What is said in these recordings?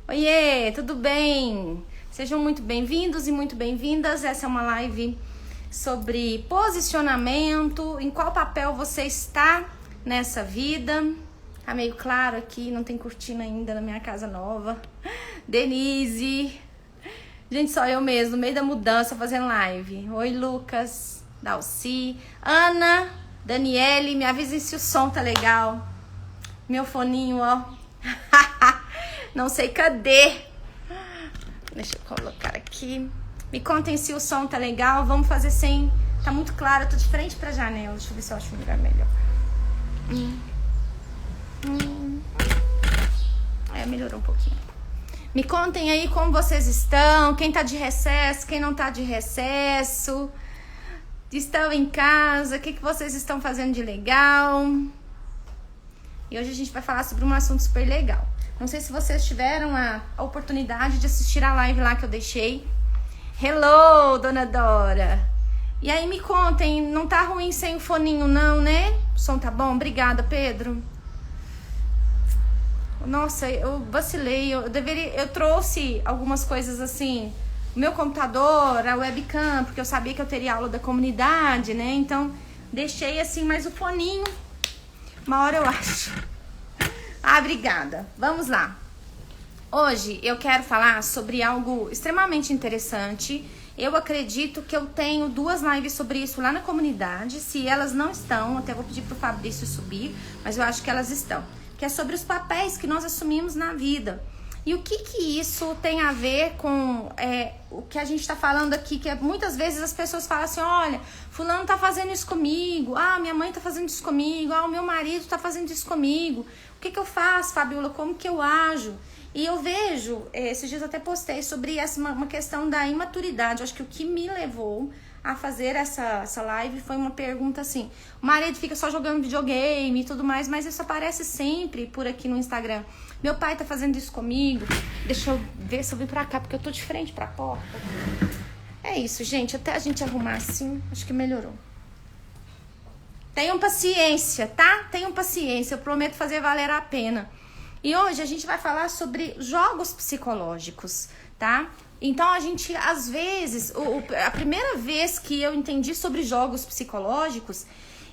Oiê, tudo bem? Sejam muito bem-vindos e muito bem-vindas. Essa é uma live sobre posicionamento, em qual papel você está nessa vida. Tá meio claro aqui, não tem cortina ainda na minha casa nova. Denise. Gente, só eu mesmo, no meio da mudança, fazendo live. Oi, Lucas, Dalci, Ana, Daniele, me avisem se o som tá legal. Meu foninho, ó. Não sei cadê. Deixa eu colocar aqui. Me contem se o som tá legal. Vamos fazer sem... Tá muito claro, eu tô de frente pra janela. Deixa eu ver se eu acho um lugar melhor. Melhorou um pouquinho. Me contem aí como vocês estão. Quem tá de recesso, quem não tá de recesso. Estão em casa, o que vocês estão fazendo de legal? E hoje a gente vai falar sobre um assunto super legal. Não sei se vocês tiveram a oportunidade de assistir a live lá que eu deixei. Hello, dona Dora. E aí me contem, não tá ruim sem o foninho não, né? O som tá bom? Obrigada, Pedro. Nossa, eu vacilei. Eu trouxe algumas coisas assim, o meu computador, a webcam, porque eu sabia que eu teria aula da comunidade, né? Então, deixei assim, mas o foninho, uma hora eu acho. Obrigada. Vamos lá. Hoje eu quero falar sobre algo extremamente interessante. Eu acredito que eu tenho 2 lives sobre isso lá na comunidade. Se elas não estão, até vou pedir pro Fabrício subir, mas eu acho que elas estão. Que é sobre os papéis que nós assumimos na vida. E o que isso tem a ver com o que a gente tá falando aqui, que muitas vezes as pessoas falam assim, olha, fulano tá fazendo isso comigo, minha mãe tá fazendo isso comigo, o meu marido tá fazendo isso comigo. O que eu faço, Fabiola? Como que eu ajo? E eu vejo, esses dias eu até postei sobre uma questão da imaturidade. Eu acho que o que me levou a fazer essa live foi uma pergunta assim, o marido fica só jogando videogame e tudo mais, mas isso aparece sempre por aqui no Instagram. Meu pai tá fazendo isso comigo. Deixa eu ver se eu vim pra cá, porque eu tô de frente pra porta. É isso, gente, até a gente arrumar assim, acho que melhorou. Tenham paciência, tá? Tenham paciência, eu prometo fazer valer a pena. E hoje a gente vai falar sobre jogos psicológicos, tá? Então a gente, às vezes, a primeira vez que eu entendi sobre jogos psicológicos,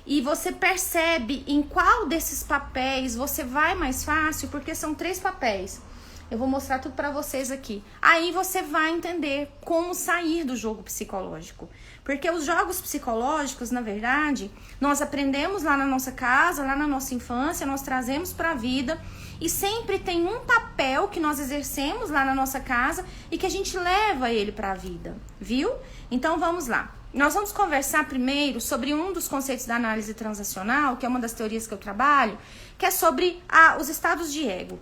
e você percebe em qual desses papéis você vai mais fácil, porque são 3 papéis. Eu vou mostrar tudo pra vocês aqui. Aí você vai entender como sair do jogo psicológico. Porque os jogos psicológicos, na verdade, nós aprendemos lá na nossa casa, lá na nossa infância, nós trazemos pra vida. E sempre tem um papel que nós exercemos lá na nossa casa e que a gente leva ele pra vida, viu? Então vamos lá. Nós vamos conversar primeiro sobre um dos conceitos da análise transacional, que é uma das teorias que eu trabalho, que é sobre os estados de ego.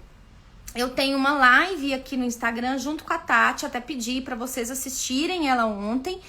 Eu tenho uma live aqui no Instagram junto com a Tati, até pedi para vocês assistirem ela ontem,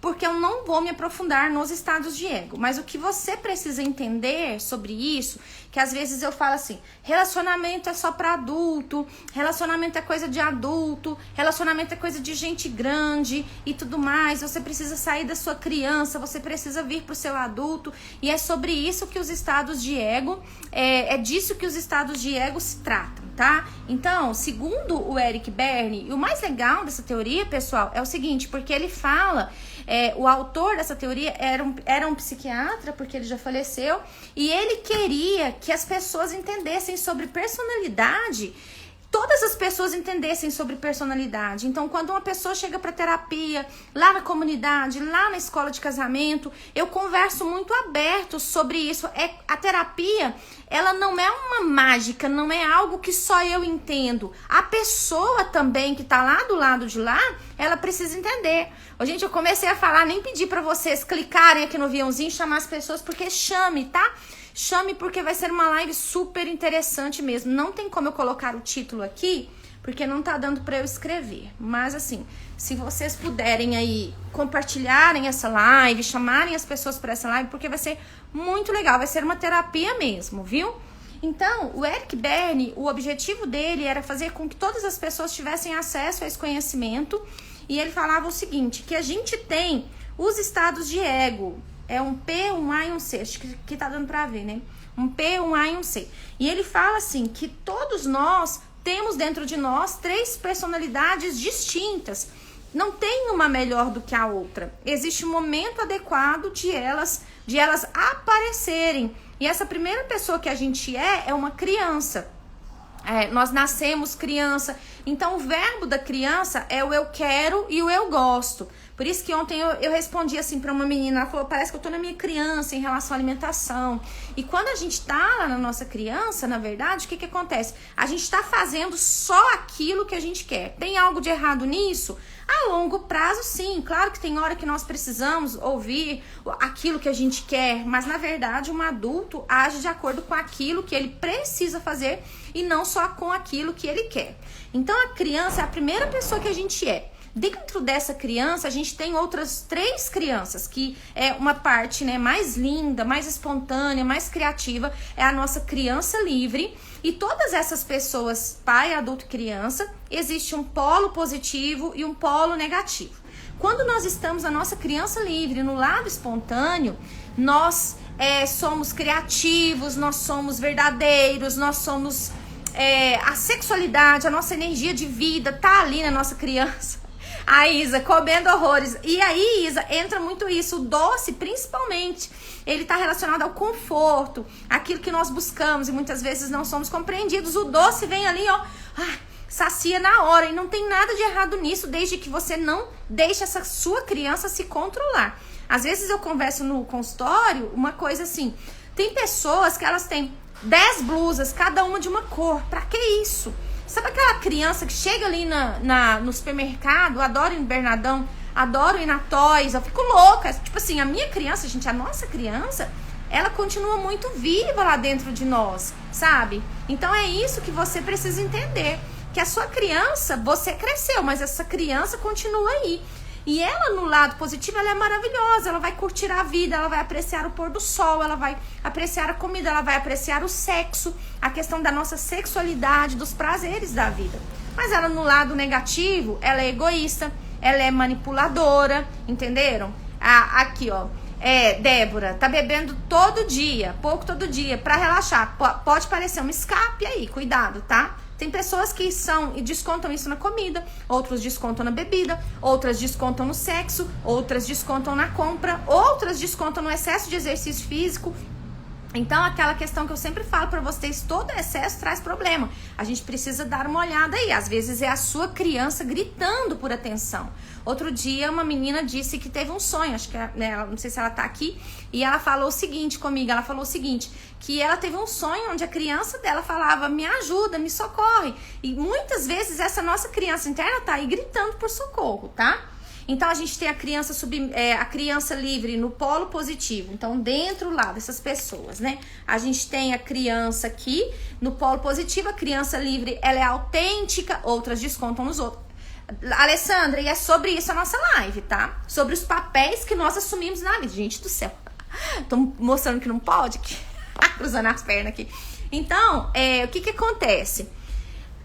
porque eu não vou me aprofundar nos estados de ego. Mas o que você precisa entender sobre isso, que às vezes eu falo assim, relacionamento é só para adulto, relacionamento é coisa de adulto, relacionamento é coisa de gente grande e tudo mais, você precisa sair da sua criança, você precisa vir pro seu adulto, e é sobre isso que os estados de ego, é disso que os estados de ego se tratam, tá? Então, segundo o Eric Berne, e o mais legal dessa teoria, pessoal, é o seguinte, porque ele fala... o autor dessa teoria era um psiquiatra, porque ele já faleceu, e ele queria que as pessoas entendessem sobre personalidade, todas as pessoas entendessem sobre personalidade. Então, quando uma pessoa chega para terapia, lá na comunidade, lá na escola de casamento, eu converso muito aberto sobre isso. A terapia, ela não é uma mágica, não é algo que só eu entendo. A pessoa também que tá lá do lado de lá, ela precisa entender. Gente, eu comecei a falar, nem pedi para vocês clicarem aqui no aviãozinho, chamar as pessoas, porque chame, tá? Chame, porque vai ser uma live super interessante mesmo. Não tem como eu colocar o título aqui, porque não tá dando pra eu escrever. Mas assim, se vocês puderem aí compartilharem essa live, chamarem as pessoas para essa live, porque vai ser muito legal, vai ser uma terapia mesmo, viu? Então, o Eric Berne, o objetivo dele era fazer com que todas as pessoas tivessem acesso a esse conhecimento, e ele falava o seguinte, que a gente tem os estados de ego, é um P, um A e um C, acho que tá dando pra ver, né? Um P, um A e um C. E ele fala assim, que todos nós temos dentro de nós 3 personalidades distintas. Não tem uma melhor do que a outra. Existe um momento adequado de elas aparecerem. E essa primeira pessoa que a gente é uma criança. Nós nascemos criança. Então o verbo da criança é o eu quero e o eu gosto. Por isso que ontem eu respondi assim para uma menina, ela falou, parece que eu tô na minha criança em relação à alimentação. E quando a gente tá lá na nossa criança, na verdade, o que acontece? A gente tá fazendo só aquilo que a gente quer. Tem algo de errado nisso? A longo prazo, sim. Claro que tem hora que nós precisamos ouvir aquilo que a gente quer, mas na verdade um adulto age de acordo com aquilo que ele precisa fazer e não só com aquilo que ele quer. Então a criança é a primeira pessoa que a gente é. Dentro dessa criança, a gente tem outras 3 crianças, que é uma parte, né, mais linda, mais espontânea, mais criativa, é a nossa criança livre. E todas essas pessoas, pai, adulto e criança, existe um polo positivo e um polo negativo. Quando nós estamos na nossa criança livre, no lado espontâneo, nós somos criativos, nós somos verdadeiros, nós somos... a sexualidade, a nossa energia de vida tá ali na nossa criança. A Isa comendo horrores. E aí, Isa, entra muito isso. O doce, principalmente, ele tá relacionado ao conforto, aquilo que nós buscamos e muitas vezes não somos compreendidos. O doce vem ali, ó, sacia na hora. E não tem nada de errado nisso, desde que você não deixe essa sua criança se controlar. Às vezes eu converso no consultório, uma coisa assim, tem pessoas que elas têm 10 blusas, cada uma de uma cor. Pra que isso? Sabe aquela criança que chega ali no supermercado, adoro ir no Bernadão, adoro ir na Toys, eu fico louca. Tipo assim, a minha criança, gente, a nossa criança, ela continua muito viva lá dentro de nós, sabe? Então é isso que você precisa entender, que a sua criança, você cresceu, mas essa criança continua aí. E ela, no lado positivo, ela é maravilhosa, ela vai curtir a vida, ela vai apreciar o pôr do sol, ela vai apreciar a comida, ela vai apreciar o sexo, a questão da nossa sexualidade, dos prazeres da vida. Mas ela, no lado negativo, ela é egoísta, ela é manipuladora, entenderam? Aqui, ó, Débora, tá bebendo todo dia, pouco todo dia, pra relaxar. Pode parecer um escape aí, cuidado, tá? Tem pessoas que descontam isso na comida, outros descontam na bebida, outras descontam no sexo, outras descontam na compra, outras descontam no excesso de exercício físico. Então, aquela questão que eu sempre falo pra vocês, todo excesso traz problema. A gente precisa dar uma olhada aí. Às vezes é a sua criança gritando por atenção. Outro dia, uma menina disse que teve um sonho, acho que, né, não sei se ela tá aqui, e ela falou o seguinte comigo, ela falou o seguinte, que ela teve um sonho onde a criança dela falava, me ajuda, me socorre. E muitas vezes essa nossa criança interna tá aí gritando por socorro, tá? Então, a gente tem a criança livre no polo positivo. Então, dentro lá dessas pessoas, né? A gente tem a criança aqui no polo positivo. A criança livre, ela é autêntica. Outras descontam nos outros. Alessandra, e é sobre isso a nossa live, tá? Sobre os papéis que nós assumimos na vida. Gente do céu. Tô mostrando que não pode. Cruzando as pernas aqui. Então, o que acontece?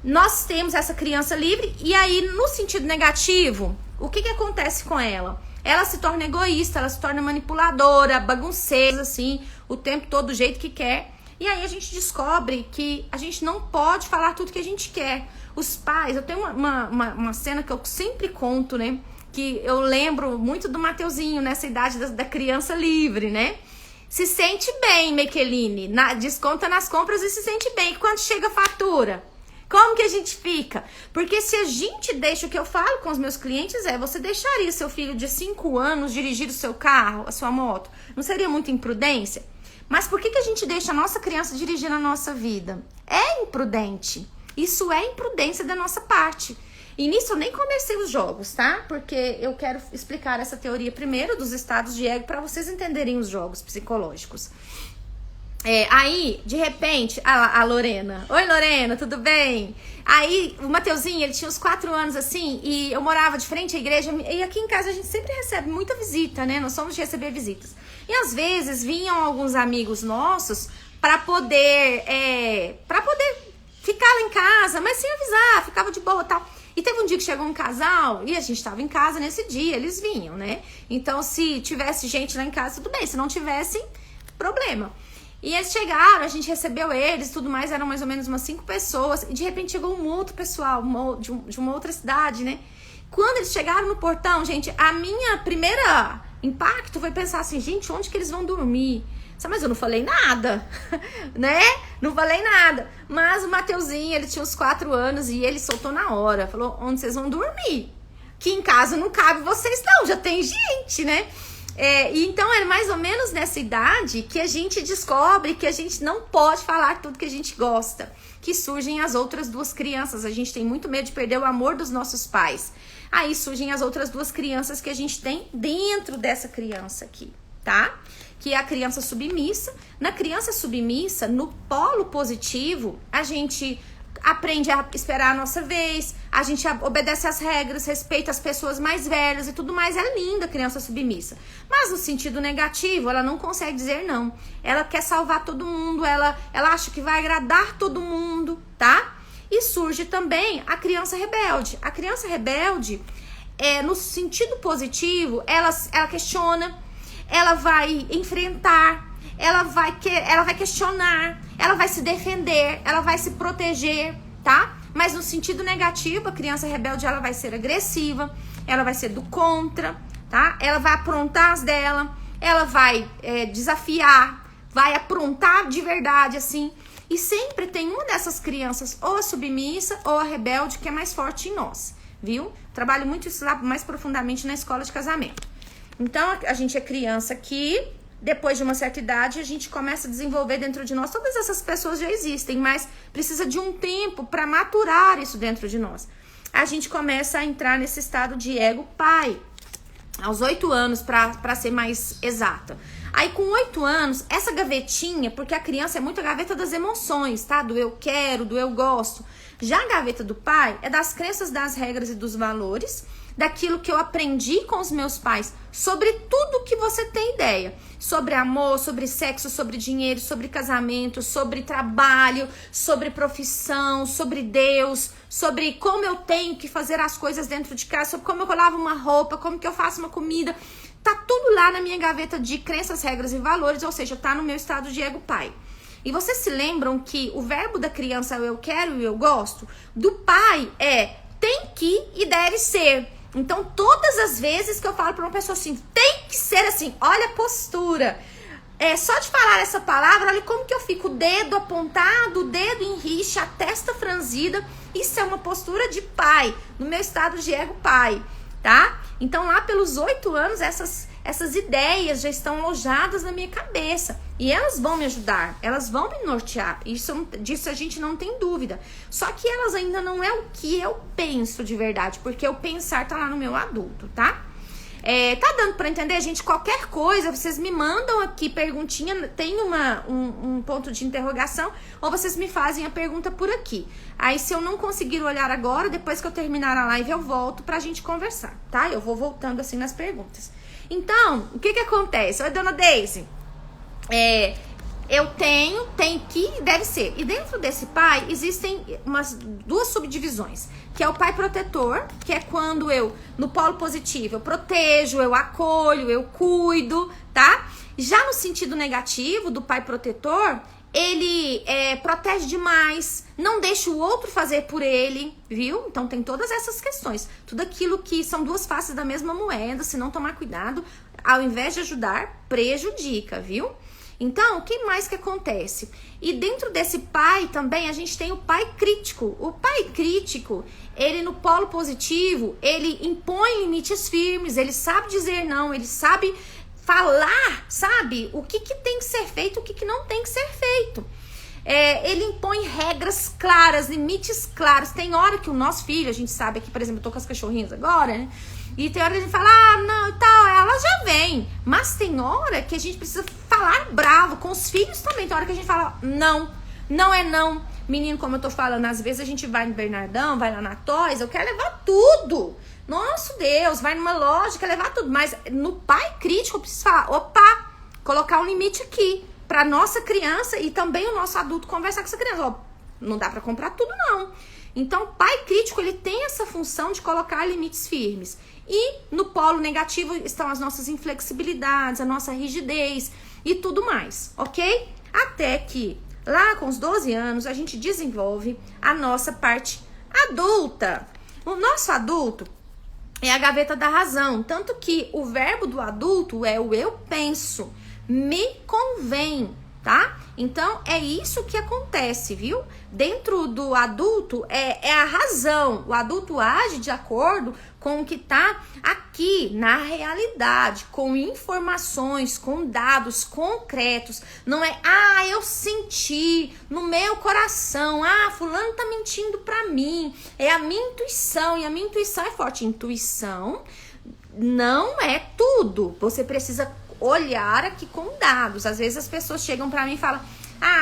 Nós temos essa criança livre. E aí, no sentido negativo... O que acontece com ela? Ela se torna egoísta, ela se torna manipuladora, bagunceira, assim, o tempo todo do jeito que quer. E aí a gente descobre que a gente não pode falar tudo que a gente quer. Os pais, eu tenho uma cena que eu sempre conto, né? Que eu lembro muito do Mateuzinho, nessa idade da criança livre, né? Se sente bem, Mequeline, desconta nas compras e se sente bem. Quando chega a fatura... Como que a gente fica? Porque se a gente deixa, o que eu falo com os meus clientes você deixaria seu filho de 5 anos dirigir o seu carro, a sua moto? Não seria muita imprudência? Mas por que a gente deixa a nossa criança dirigir na nossa vida? É imprudente. Isso é imprudência da nossa parte. E nisso eu nem comecei os jogos, tá? Porque eu quero explicar essa teoria primeiro dos estados de ego para vocês entenderem os jogos psicológicos. Aí, de repente, a Lorena. Oi, Lorena, tudo bem? Aí, o Mateuzinho, ele tinha uns 4 anos, assim, e eu morava de frente à igreja, e aqui em casa a gente sempre recebe muita visita, né? Nós somos de receber visitas. E às vezes vinham alguns amigos nossos pra poder ficar lá em casa, mas sem avisar, ficava de boa e tal. E teve um dia que chegou um casal, e a gente tava em casa nesse dia, eles vinham, né? Então, se tivesse gente lá em casa, tudo bem, se não tivesse, problema. E eles chegaram, a gente recebeu eles, tudo mais, eram mais ou menos umas 5 pessoas. E de repente chegou um outro pessoal de uma outra cidade, né? Quando eles chegaram no portão, gente, a minha primeira impacto foi pensar assim, gente, onde que eles vão dormir? Mas eu não falei nada, né? Não falei nada. Mas o Mateuzinho, ele tinha uns 4 anos e ele soltou na hora. Falou, onde vocês vão dormir? Que em casa não cabe vocês não, já tem gente, né? E então é mais ou menos nessa idade que a gente descobre que a gente não pode falar tudo que a gente gosta. Que surgem as outras 2 crianças. A gente tem muito medo de perder o amor dos nossos pais. Aí surgem as outras 2 crianças que a gente tem dentro dessa criança aqui, tá? Que é a criança submissa. Na criança submissa, no polo positivo, a gente aprende a esperar a nossa vez, a gente obedece às regras, respeita as pessoas mais velhas e tudo mais. É linda a criança submissa. Mas no sentido negativo, ela não consegue dizer não. Ela quer salvar todo mundo, ela acha que vai agradar todo mundo, tá? E surge também a criança rebelde. A criança rebelde, no sentido positivo, ela questiona, ela vai enfrentar, ela vai questionar, ela vai se defender, ela vai se proteger, tá? Mas no sentido negativo, a criança rebelde, ela vai ser agressiva, ela vai ser do contra, tá? Ela vai aprontar as dela, ela vai desafiar, vai aprontar de verdade, assim. E sempre tem uma dessas crianças, ou a submissa ou a rebelde, que é mais forte em nós, viu? Trabalho muito isso lá mais profundamente na escola de casamento. Então, a gente é criança aqui, depois de uma certa idade, a gente começa a desenvolver dentro de nós. Todas essas pessoas já existem, mas precisa de um tempo para maturar isso dentro de nós. A gente começa a entrar nesse estado de ego pai, aos 8 anos, para ser mais exata. Aí com 8 anos, essa gavetinha, porque a criança é muito a gaveta das emoções, tá? Do eu quero, do eu gosto. Já a gaveta do pai é das crenças, das regras e dos valores, daquilo que eu aprendi com os meus pais, sobre tudo que você tem ideia. Sobre amor, sobre sexo, sobre dinheiro, sobre casamento, sobre trabalho, sobre profissão, sobre Deus, sobre como eu tenho que fazer as coisas dentro de casa, sobre como eu lavo uma roupa, como que eu faço uma comida. Tá tudo lá na minha gaveta de crenças, regras e valores, ou seja, tá no meu estado de ego pai. E vocês se lembram que o verbo da criança é o eu quero e eu gosto? Do pai é tem que e deve ser. Então, todas as vezes que eu falo pra uma pessoa assim, tem que ser assim, olha a postura. Só de falar essa palavra, olha como que eu fico, o dedo apontado, o dedo em rixa, a testa franzida. Isso é uma postura de pai, no meu estado de ego pai, tá? Então, lá pelos 8 anos, essas ideias já estão alojadas na minha cabeça. E elas vão me ajudar, elas vão me nortear. Disso a gente não tem dúvida. Só que elas ainda não é o que eu penso de verdade, porque o pensar tá lá no meu adulto, tá? Tá dando pra entender, gente? Qualquer coisa, vocês me mandam aqui perguntinha, tem um ponto de interrogação, ou vocês me fazem a pergunta por aqui. Aí, se eu não conseguir olhar agora, depois que eu terminar a live, eu volto pra gente conversar, tá? Eu vou voltando assim nas perguntas. Então, o que acontece? Oi, dona Deise. Eu tenho, tem que e deve ser. E dentro desse pai, existem umas 2 subdivisões. Que é o pai protetor, que é quando eu, no polo positivo, eu protejo, eu acolho, eu cuido, tá? Já no sentido negativo do pai protetor, ele protege demais, não deixa o outro fazer por ele, viu? Então tem todas essas questões. Tudo aquilo que são 2 faces da mesma moeda, se não tomar cuidado, ao invés de ajudar, prejudica, viu? Então, o que mais que acontece? E dentro desse pai também, a gente tem o pai crítico. O pai crítico, ele no polo positivo, ele impõe limites firmes, ele sabe dizer não, ele sabe falar, sabe? O que tem que ser feito, o que não tem que ser feito. Ele impõe regras claras, limites claros. Tem hora que o nosso filho, a gente sabe aqui, por exemplo, eu tô com as cachorrinhas agora, né? E tem hora que a gente fala, não, tal, ela já vem. Mas tem hora que a gente precisa falar bravo, com os filhos também. Tem hora que a gente fala, não, não é não. Menino, como eu tô falando, às vezes a gente vai no Bernardão, vai lá na Toys, eu quero levar tudo. Nosso Deus, vai numa loja, quer levar tudo. Mas no pai crítico eu preciso falar, opa, colocar um limite aqui. Pra nossa criança e também o nosso adulto conversar com essa criança. Ó, não dá pra comprar tudo, não. Então, o pai crítico, ele tem essa função de colocar limites firmes. E no polo negativo estão as nossas inflexibilidades, a nossa rigidez e tudo mais, ok? Até que lá com os 12 anos a gente desenvolve a nossa parte adulta. O nosso adulto é a gaveta da razão, tanto que o verbo do adulto é o eu penso, me convém, tá? Então é isso que acontece, viu? Dentro do adulto é a razão. O adulto age de acordo com o que tá aqui na realidade, com informações, com dados concretos. Não é, eu senti no meu coração, fulano tá mentindo pra mim. É a minha intuição, e a minha intuição é forte. Intuição não é tudo. Você precisa olhar aqui com dados. Às vezes as pessoas chegam pra mim e falam,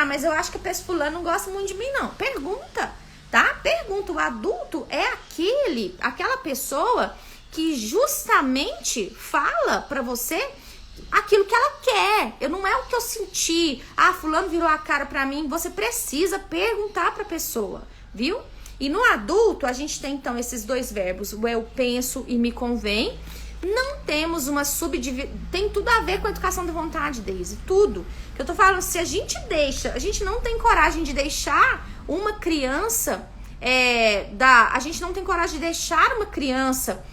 mas eu acho que a pessoa fulano não gosta muito de mim, não. Pergunta, tá? Pergunta. O adulto é aquela pessoa que justamente fala pra você aquilo que ela quer. Não é o que eu senti. Fulano virou a cara pra mim. Você precisa perguntar pra pessoa, viu? E no adulto a gente tem então esses dois verbos, o eu penso e me convém. Não temos uma subdivisão, tem tudo a ver com a educação da vontade, Daisy, tudo. Que eu tô falando, se a gente não tem coragem de deixar uma criança, a gente não tem coragem de deixar uma criança,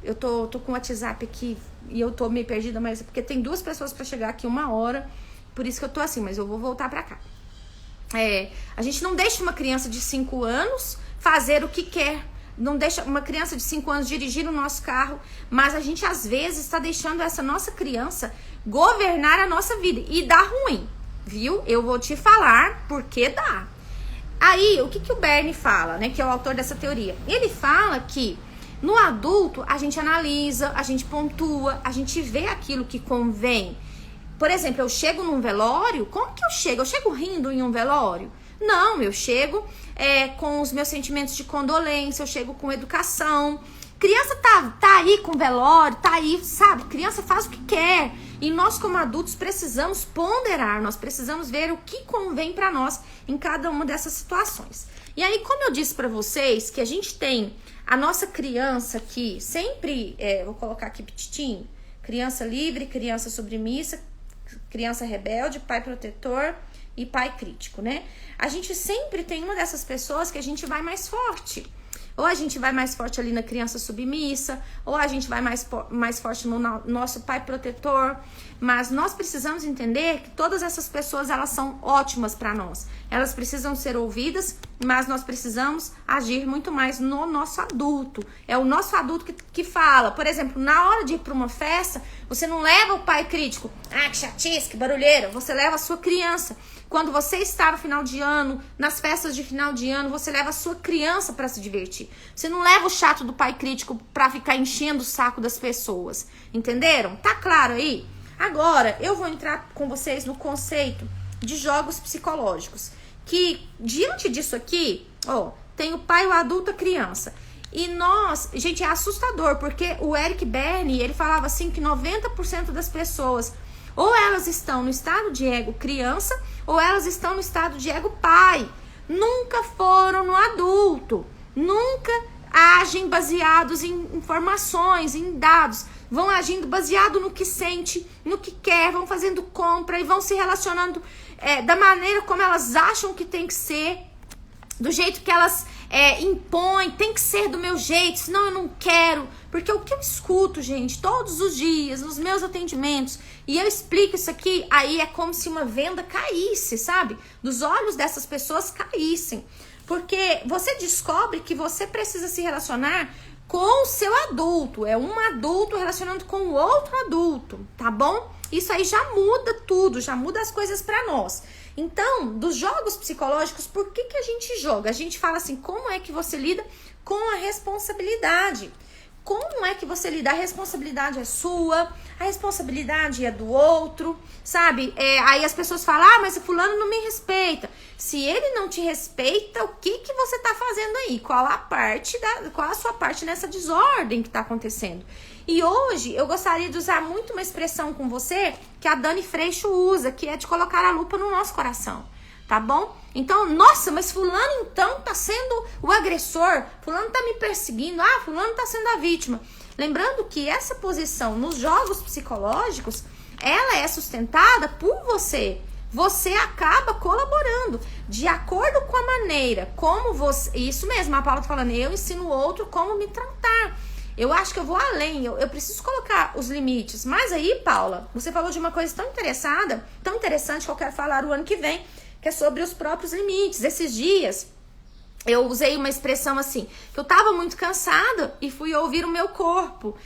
eu tô com o WhatsApp aqui e eu tô meio perdida, mas é porque tem 2 pessoas pra chegar aqui 1 hora, por isso que eu tô assim, mas eu vou voltar pra cá. A gente não deixa uma criança de 5 anos fazer o que quer. Não deixa uma criança de 5 anos dirigir o nosso carro, mas a gente às vezes está deixando essa nossa criança governar a nossa vida e dá ruim, viu? Eu vou te falar porque dá. Aí, o que o Bernie fala, né, que é o autor dessa teoria? Ele fala que no adulto a gente analisa, a gente pontua, a gente vê aquilo que convém. Por exemplo, eu chego num velório, como que eu chego? Eu chego rindo em um velório? Não, eu chego com os meus sentimentos de condolência, eu chego com educação. Criança tá aí com velório, tá aí, sabe? Criança faz o que quer. E nós, como adultos, precisamos ponderar, nós precisamos ver o que convém pra nós em cada uma dessas situações. E aí, como eu disse pra vocês, que a gente tem a nossa criança aqui, sempre, vou colocar aqui petitinho, criança livre, criança submissa, criança rebelde, pai protetor e pai crítico, né? A gente sempre tem uma dessas pessoas que a gente vai mais forte. Ou a gente vai mais forte ali na criança submissa, ou a gente vai mais forte no nosso pai protetor. Mas nós precisamos entender que todas essas pessoas, elas são ótimas para nós. Elas precisam ser ouvidas, mas nós precisamos agir muito mais no nosso adulto. É o nosso adulto que fala. Por exemplo, na hora de ir para uma festa, você não leva o pai crítico. Que chatice, que barulheira. Você leva a sua criança. Quando você está no final de ano, nas festas de final de ano, você leva a sua criança para se divertir. Você não leva o chato do pai crítico para ficar enchendo o saco das pessoas. Entenderam? Tá claro aí? Agora, eu vou entrar com vocês no conceito de jogos psicológicos. Que, diante disso aqui, tem o pai, o adulto, a criança. E nós, gente, é assustador, porque o Eric Berne, ele falava assim que 90% das pessoas, ou elas estão no estado de ego criança, ou elas estão no estado de ego pai. Nunca foram no adulto. Nunca agem baseados em informações, em dados. Vão agindo baseado no que sente, no que quer, vão fazendo compra e vão se relacionando da maneira como elas acham que tem que ser, do jeito que elas impõem, tem que ser do meu jeito, senão eu não quero. Porque o que eu escuto, gente, todos os dias, nos meus atendimentos, e eu explico isso aqui, aí é como se uma venda caísse, sabe? Dos olhos dessas pessoas caíssem. Porque você descobre que você precisa se relacionar com o seu adulto. É um adulto relacionando com o outro adulto, tá bom? Isso aí já muda tudo, já muda as coisas pra nós. Então, dos jogos psicológicos, por que a gente joga? A gente fala assim, como é que você lida com a responsabilidade? Como é que você lida? A responsabilidade é sua, a responsabilidade é do outro, sabe? Aí as pessoas falam, mas o fulano não me respeita. Se ele não te respeita, o que você tá fazendo aí? Qual a sua parte nessa desordem que tá acontecendo? E hoje eu gostaria de usar muito uma expressão com você que a Dani Freixo usa, que é de colocar a lupa no nosso coração, tá bom? Então, nossa, mas fulano então tá sendo o agressor, fulano tá me perseguindo, fulano tá sendo a vítima. Lembrando que essa posição nos jogos psicológicos, ela é sustentada por você. você acaba colaborando de acordo com a maneira como você... Isso mesmo, a Paula tá falando, eu ensino o outro como me tratar. Eu acho que eu vou além, eu preciso colocar os limites. Mas aí, Paula, você falou de uma coisa tão interessante que eu quero falar o ano que vem, que é sobre os próprios limites. Esses dias, eu usei uma expressão assim, que eu tava muito cansada e fui ouvir o meu corpo.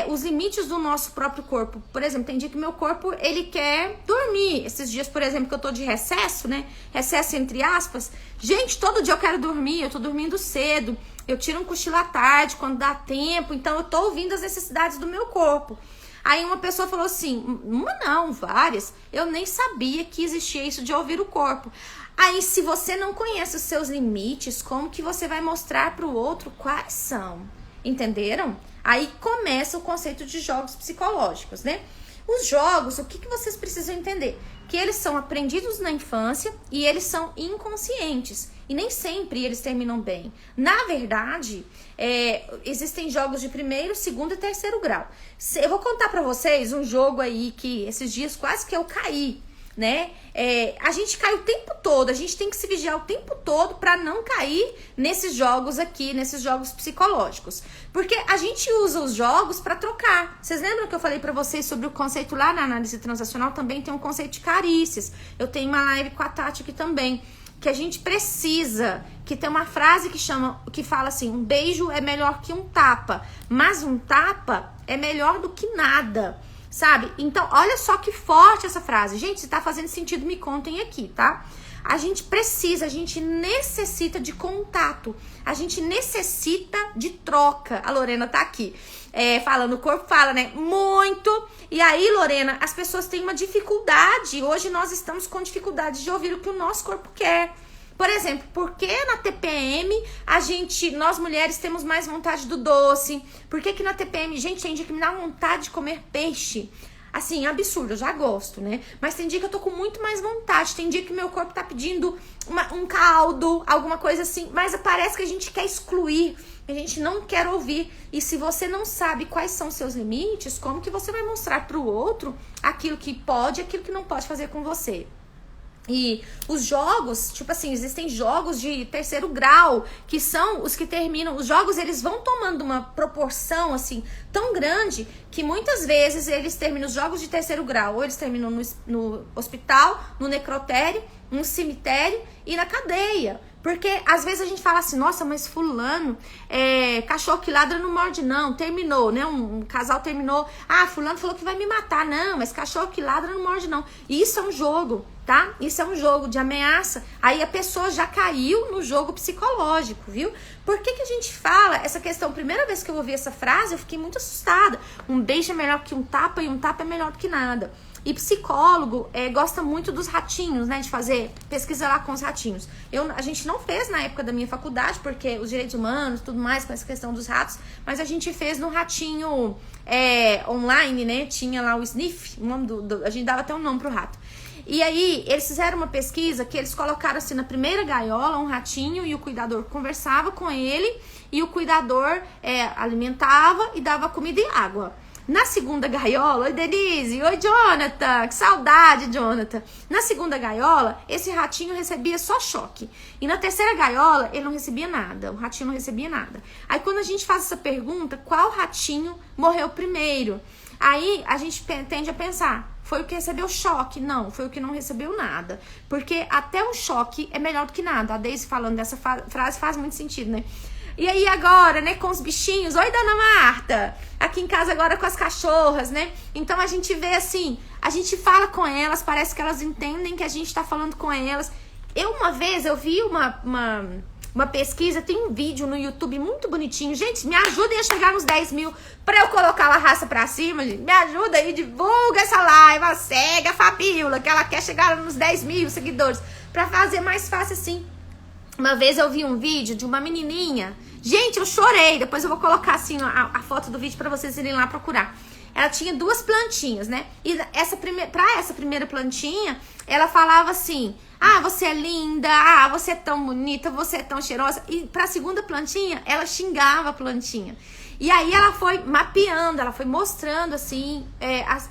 Os limites do nosso próprio corpo. Por exemplo, tem dia que meu corpo, ele quer dormir. Esses dias, por exemplo, que eu tô de recesso, né? Recesso entre aspas. Gente, todo dia eu quero dormir, eu tô dormindo cedo. Eu tiro um cochilo à tarde, quando dá tempo. Então, eu tô ouvindo as necessidades do meu corpo. Aí, uma pessoa falou assim, uma não, várias. Eu nem sabia que existia isso de ouvir o corpo. Aí, se você não conhece os seus limites, como que você vai mostrar pro outro quais são? Entenderam? Aí, começa o conceito de jogos psicológicos, né? Os jogos, o que vocês precisam entender? Que eles são aprendidos na infância e eles são inconscientes. E nem sempre eles terminam bem. Na verdade, existem jogos de primeiro, segundo e terceiro grau. Eu vou contar pra vocês um jogo aí que esses dias quase que eu caí, né? A gente cai o tempo todo, a gente tem que se vigiar o tempo todo pra não cair nesses jogos aqui, nesses jogos psicológicos. Porque a gente usa os jogos pra trocar. Vocês lembram que eu falei pra vocês sobre o conceito lá na análise transacional? Também tem um conceito de carícias. Eu tenho uma live com a Tati aqui também. Que a gente precisa, que tem uma frase que fala assim, um beijo é melhor que um tapa, mas um tapa é melhor do que nada, sabe? Então, olha só que forte essa frase. Gente, se tá fazendo sentido, me contem aqui, tá? A gente precisa, a gente necessita de contato, a gente necessita de troca. A Lorena tá aqui, falando, o corpo fala, né? Muito. E aí, Lorena, as pessoas têm uma dificuldade. Hoje nós estamos com dificuldade de ouvir o que o nosso corpo quer. Por exemplo, por que na TPM nós mulheres temos mais vontade do doce? Por que na TPM, gente, tem dia que me dá vontade de comer peixe? Assim, absurdo, eu já gosto, né? Mas tem dia que eu tô com muito mais vontade. Tem dia que meu corpo tá pedindo um caldo, alguma coisa assim. Mas parece que a gente quer excluir, a gente não quer ouvir. E se você não sabe quais são seus limites, como que você vai mostrar pro outro aquilo que pode e aquilo que não pode fazer com você? E os jogos, tipo assim, existem jogos de terceiro grau, que são os que terminam, os jogos eles vão tomando uma proporção assim, tão grande, que muitas vezes eles terminam, os jogos de terceiro grau, ou eles terminam no hospital, no necrotério, no cemitério e na cadeia. Porque às vezes a gente fala assim, nossa, mas fulano, cachorro que ladra não morde não, terminou, né? Um casal terminou, fulano falou que vai me matar, não, mas cachorro que ladra não morde não. E isso é um jogo, tá? Isso é um jogo de ameaça. Aí a pessoa já caiu no jogo psicológico, viu? Por que a gente fala essa questão? Primeira vez que eu ouvi essa frase, eu fiquei muito assustada. Um beijo é melhor que um tapa e um tapa é melhor do que nada. E psicólogo gosta muito dos ratinhos, né? De fazer pesquisa lá com os ratinhos. A gente não fez na época da minha faculdade, porque os direitos humanos, tudo mais, com essa questão dos ratos, mas a gente fez no ratinho online, né? Tinha lá o Sniff, o nome a gente dava até um nome pro rato. E aí, eles fizeram uma pesquisa que eles colocaram assim na primeira gaiola um ratinho e o cuidador conversava com ele e o cuidador alimentava e dava comida e água. Na segunda gaiola, oi Denise, oi Jonathan, que saudade, Jonathan. Na segunda gaiola, esse ratinho recebia só choque. E na terceira gaiola, ele não recebia nada, o ratinho não recebia nada. Aí quando a gente faz essa pergunta, qual ratinho morreu primeiro? Aí a gente tende a pensar, foi o que recebeu choque? Não, foi o que não recebeu nada. Porque até o choque é melhor do que nada. A Deise falando dessa frase faz muito sentido, né? E aí agora, né, com os bichinhos, oi Dona Marta, aqui em casa agora com as cachorras, né? Então a gente vê assim, a gente fala com elas, parece que elas entendem que a gente tá falando com elas. Uma vez eu vi uma pesquisa, tem um vídeo no YouTube muito bonitinho. Gente, me ajudem a chegar nos 10 mil pra eu colocar a raça pra cima, gente. Me ajuda aí, divulga essa live, segue a Fabiola, que ela quer chegar nos 10 mil seguidores, pra fazer mais fácil assim. Uma vez eu vi um vídeo de uma menininha. Gente, eu chorei. Depois eu vou colocar assim a foto do vídeo pra vocês irem lá procurar. Ela tinha 2 plantinhas, né? E pra essa primeira plantinha, ela falava assim, você é linda, você é tão bonita, você é tão cheirosa. E pra segunda plantinha, ela xingava a plantinha. E aí ela foi mapeando, ela foi mostrando, assim,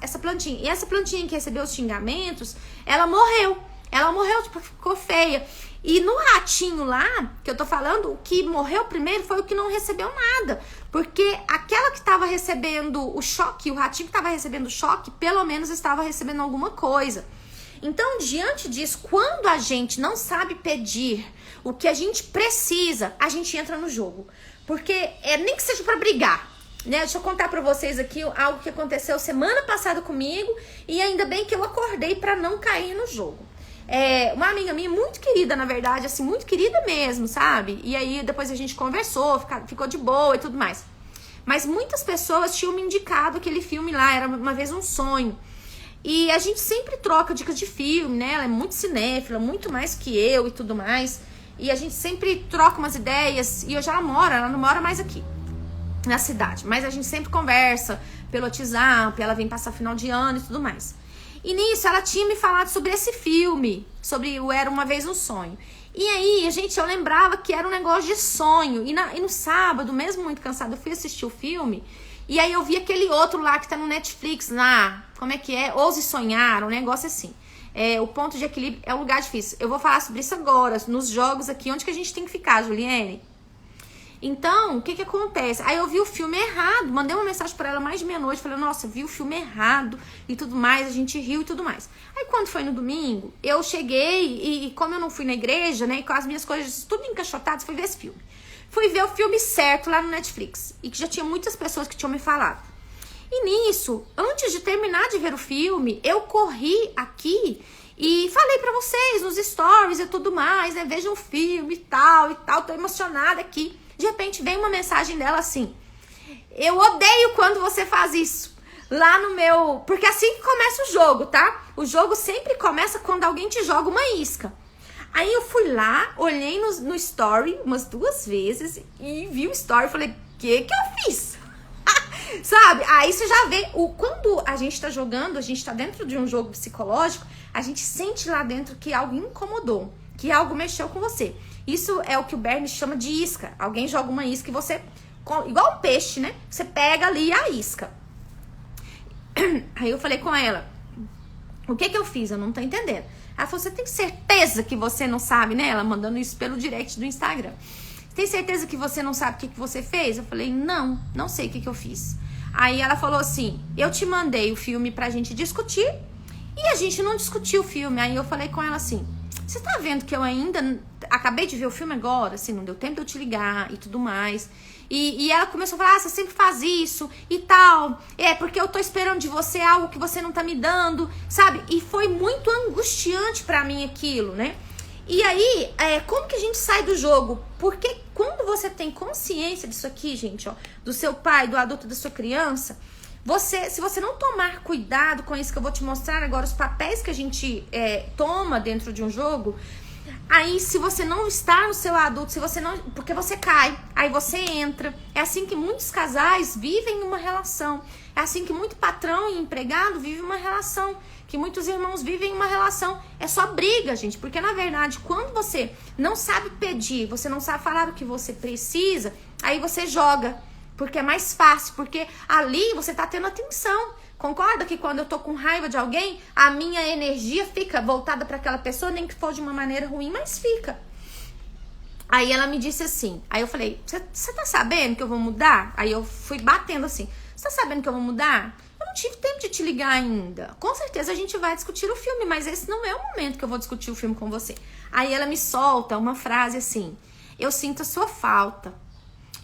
essa plantinha. E essa plantinha que recebeu os xingamentos, ela morreu. Ela morreu, tipo, ficou feia. E no ratinho lá, que eu tô falando, o que morreu primeiro foi o que não recebeu nada. Porque aquela que tava recebendo o choque, o ratinho que tava recebendo o choque, pelo menos estava recebendo alguma coisa. Então, diante disso, quando a gente não sabe pedir o que a gente precisa, a gente entra no jogo. Porque nem que seja pra brigar, né? Deixa eu contar pra vocês aqui algo que aconteceu semana passada comigo e ainda bem que eu acordei pra não cair no jogo. Uma amiga minha, muito querida, na verdade, assim, muito querida mesmo, sabe? E aí depois a gente conversou, ficou de boa e tudo mais. Mas muitas pessoas tinham me indicado aquele filme lá, Era Uma Vez um Sonho. E a gente sempre troca dicas de filme, né? Ela é muito cinéfila, muito mais que eu e tudo mais. E a gente sempre troca umas ideias. E hoje ela não mora mais aqui, na cidade. Mas a gente sempre conversa pelo WhatsApp, ela vem passar final de ano e tudo mais. E nisso ela tinha me falado sobre esse filme, sobre o Era Uma Vez um Sonho. E aí, eu lembrava que era um negócio de sonho. E no sábado, mesmo muito cansada, eu fui assistir o filme. E aí eu vi aquele outro lá que tá no Netflix lá. Como é que é? Ouse Sonhar, um negócio assim. O ponto de equilíbrio é um lugar difícil. Eu vou falar sobre isso agora, nos jogos aqui. Onde que a gente tem que ficar, Juliane? Então, o que acontece? Aí eu vi o filme errado, mandei uma mensagem pra ela mais de meia-noite, falei, nossa, vi o filme errado e tudo mais, a gente riu e tudo mais. Aí quando foi no domingo, eu cheguei e como eu não fui na igreja, né, e com as minhas coisas tudo encaixotadas, fui ver esse filme. Fui ver o filme certo lá no Netflix, e que já tinha muitas pessoas que tinham me falado. E nisso, antes de terminar de ver o filme, eu corri aqui e falei pra vocês nos stories e tudo mais, né, vejam o filme e tal, tô emocionada aqui. De repente vem uma mensagem dela assim: eu odeio quando você faz isso. Lá no meu... Porque assim que começa o jogo, tá? O jogo sempre começa quando alguém te joga uma isca. Aí eu fui lá, olhei no story umas 2 vezes e vi o story e falei, o que eu fiz? Sabe? Aí você já vê, quando a gente tá jogando, a gente tá dentro de um jogo psicológico, a gente sente lá dentro que algo incomodou, que algo mexeu com você. Isso é o que o Bernie chama de isca. Alguém joga uma isca e você, igual um peixe, né? Você pega ali a isca. Aí eu falei com ela, o que eu fiz? Eu não tô entendendo. Ela falou, você tem certeza que você não sabe, né? Ela mandando isso pelo direct do Instagram. Tem certeza que você não sabe o que você fez? Eu falei, não sei o que eu fiz. Aí ela falou assim, eu te mandei o filme pra gente discutir e a gente não discutiu o filme. Aí eu falei com ela assim, você tá vendo que eu ainda acabei de ver o filme agora, assim, não deu tempo de eu te ligar e tudo mais. E ela começou a falar, você sempre faz isso e tal. Porque eu tô esperando de você algo que você não tá me dando, sabe? E foi muito angustiante pra mim aquilo, né? E aí, como que a gente sai do jogo? Porque quando você tem consciência disso aqui, gente, ó, do seu pai, do adulto, da sua criança, se você não tomar cuidado com isso que eu vou te mostrar agora, os papéis que a gente toma dentro de um jogo, aí se você não está no seu adulto, se você não, porque você cai, aí você entra. É assim que muitos casais vivem uma relação. É assim que muito patrão e empregado vivem uma relação. Que muitos irmãos vivem uma relação. É só briga, gente. Porque na verdade, quando você não sabe pedir, você não sabe falar o que você precisa, aí você joga. Porque é mais fácil. Porque ali você tá tendo atenção. Concorda que quando eu tô com raiva de alguém, a minha energia fica voltada para aquela pessoa, nem que for de uma maneira ruim, mas fica. Aí ela me disse assim, aí eu falei, você tá sabendo que eu vou mudar? Aí eu fui batendo assim, você tá sabendo que eu vou mudar? Eu não tive tempo de te ligar ainda. Com certeza a gente vai discutir o filme, mas esse não é o momento que eu vou discutir o filme com você. Aí ela me solta uma frase assim, eu sinto a sua falta.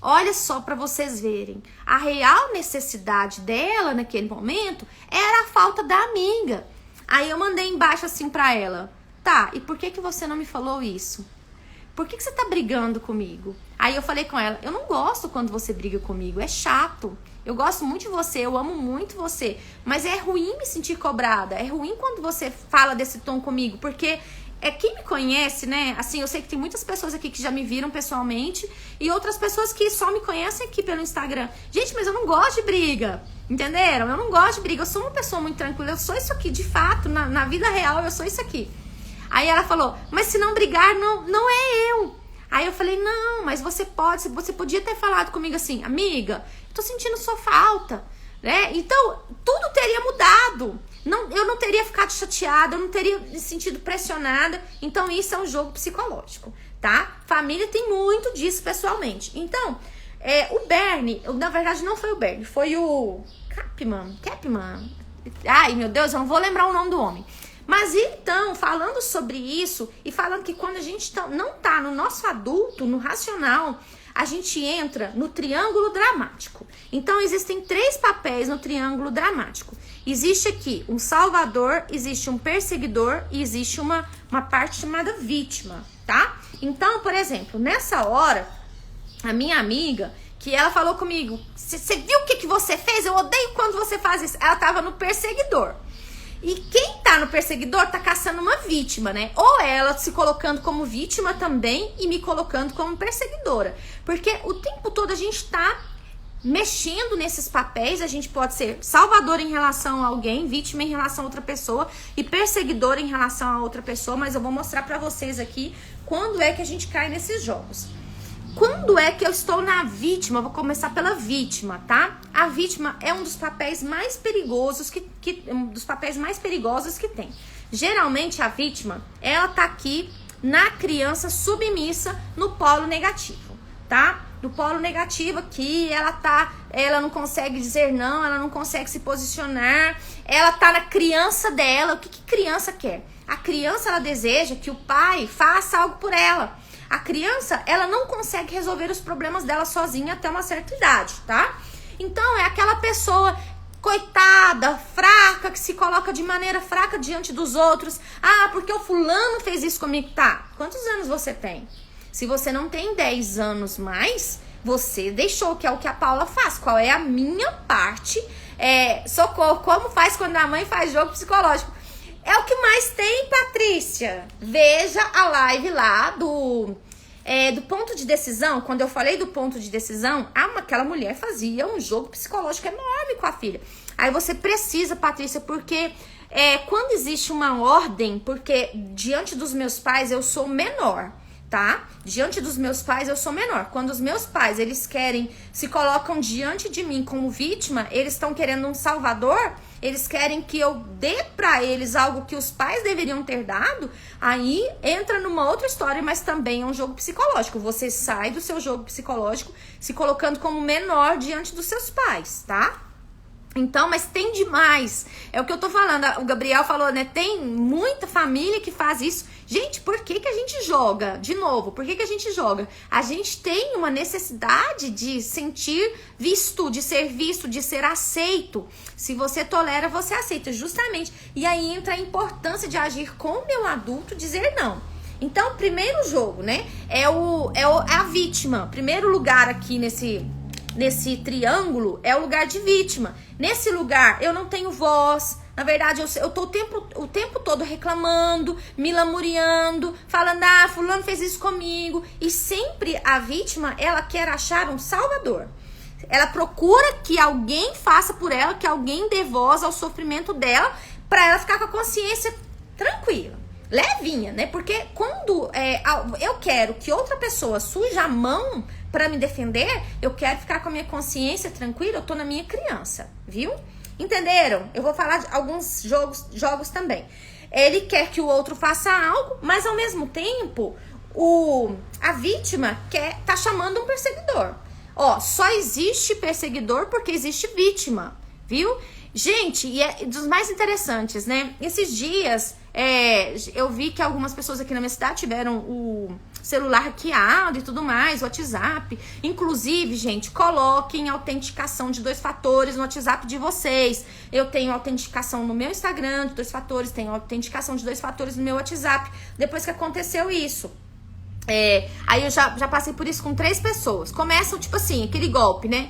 Olha só para vocês verem, a real necessidade dela naquele momento era a falta da amiga. Aí eu mandei embaixo assim pra ela, tá, e por que você não me falou isso? Por que você tá brigando comigo? Aí eu falei com ela, eu não gosto quando você briga comigo, é chato. Eu gosto muito de você, eu amo muito você, mas é ruim me sentir cobrada, é ruim quando você fala desse tom comigo, porque... quem me conhece, né? Assim, eu sei que tem muitas pessoas aqui que já me viram pessoalmente e outras pessoas que só me conhecem aqui pelo Instagram. Gente, mas eu não gosto de briga, entenderam? Eu não gosto de briga, eu sou uma pessoa muito tranquila, eu sou isso aqui, de fato, na vida real eu sou isso aqui. Aí ela falou, mas se não brigar, não é eu. Aí eu falei, não, mas você podia ter falado comigo assim, amiga, eu tô sentindo sua falta, né? Então, tudo teria mudado. Eu não teria ficado chateada, eu não teria me sentido pressionada. Então, isso é um jogo psicológico, tá? Família tem muito disso pessoalmente. Então, o Bernie, na verdade não foi o Bernie, foi o Kapman. Ai, meu Deus, eu não vou lembrar o nome do homem. Mas então, falando sobre isso e falando que quando a gente não tá no nosso adulto, no racional, a gente entra no triângulo dramático. Então, existem 3 papéis no triângulo dramático. Existe aqui um salvador, existe um perseguidor e existe uma parte chamada vítima, tá? Então, por exemplo, nessa hora, a minha amiga, que ela falou comigo, você viu o que você fez? Eu odeio quando você faz isso. Ela tava no perseguidor. E quem tá no perseguidor tá caçando uma vítima, né? Ou ela se colocando como vítima também e me colocando como perseguidora. Porque o tempo todo a gente tá mexendo nesses papéis. A gente pode ser salvador em relação a alguém, vítima em relação a outra pessoa e perseguidor em relação a outra pessoa. Mas eu vou mostrar pra vocês aqui quando é que a gente cai nesses jogos. Quando é que eu estou na vítima? Vou começar pela vítima, tá? A vítima é um dos papéis mais perigosos que tem. Geralmente a vítima, ela tá aqui na criança submissa no polo negativo, tá? No polo negativo aqui, ela não consegue dizer não, ela não consegue se posicionar, ela tá na criança dela. O que criança quer? A criança, ela deseja que o pai faça algo por ela. A criança, ela não consegue resolver os problemas dela sozinha até uma certa idade, tá? Então, é aquela pessoa coitada, fraca, que se coloca de maneira fraca diante dos outros. Ah, porque o fulano fez isso comigo. Tá, quantos anos você tem? Se você não tem 10 anos mais, você deixou, que é o que a Paula faz. Qual é a minha parte? Socorro, como faz quando a mãe faz jogo psicológico? É o que mais tem, Patrícia. Veja a live lá do ponto de decisão. Quando eu falei do ponto de decisão, aquela mulher fazia um jogo psicológico enorme com a filha. Aí você precisa, Patrícia, porque quando existe uma ordem, porque diante dos meus pais eu sou menor, tá? Diante dos meus pais eu sou menor. Quando os meus pais, eles se colocam diante de mim como vítima, eles estão querendo um salvador, eles querem que eu dê pra eles algo que os pais deveriam ter dado, aí entra numa outra história, mas também é um jogo psicológico. Você sai do seu jogo psicológico se colocando como menor diante dos seus pais, tá? Então, mas tem demais. É o que eu tô falando. O Gabriel falou, né? Tem muita família que faz isso. Gente, por que a gente joga? De novo, por que a gente joga? A gente tem uma necessidade de sentir visto, de ser aceito. Se você tolera, você aceita, justamente. E aí entra a importância de agir com o meu adulto, dizer não. Então, o primeiro jogo, né? É a vítima. Primeiro lugar aqui nesse triângulo é o lugar de vítima. Nesse lugar eu não tenho voz. Na verdade, eu tô o tempo todo reclamando, me lamuriando, falando, fulano fez isso comigo. E sempre a vítima, ela quer achar um salvador. Ela procura que alguém faça por ela, que alguém dê voz ao sofrimento dela, pra ela ficar com a consciência tranquila, levinha, né? Porque quando eu quero que outra pessoa suja a mão pra me defender, eu quero ficar com a minha consciência tranquila, eu tô na minha criança, viu? Entenderam? Eu vou falar de alguns jogos também. Ele quer que o outro faça algo, mas ao mesmo tempo, a vítima tá chamando um perseguidor. Ó, só existe perseguidor porque existe vítima, viu? Gente, e é dos mais interessantes, né? Esses dias, eu vi que algumas pessoas aqui na minha cidade tiveram o celular hackeado e tudo mais, o WhatsApp. Inclusive, gente, coloquem autenticação de 2 fatores no WhatsApp de vocês. Eu tenho autenticação no meu Instagram de 2 fatores, tenho autenticação de 2 fatores no meu WhatsApp. Depois que aconteceu isso, aí eu já passei por isso com 3 pessoas. Começam, tipo assim, aquele golpe, né?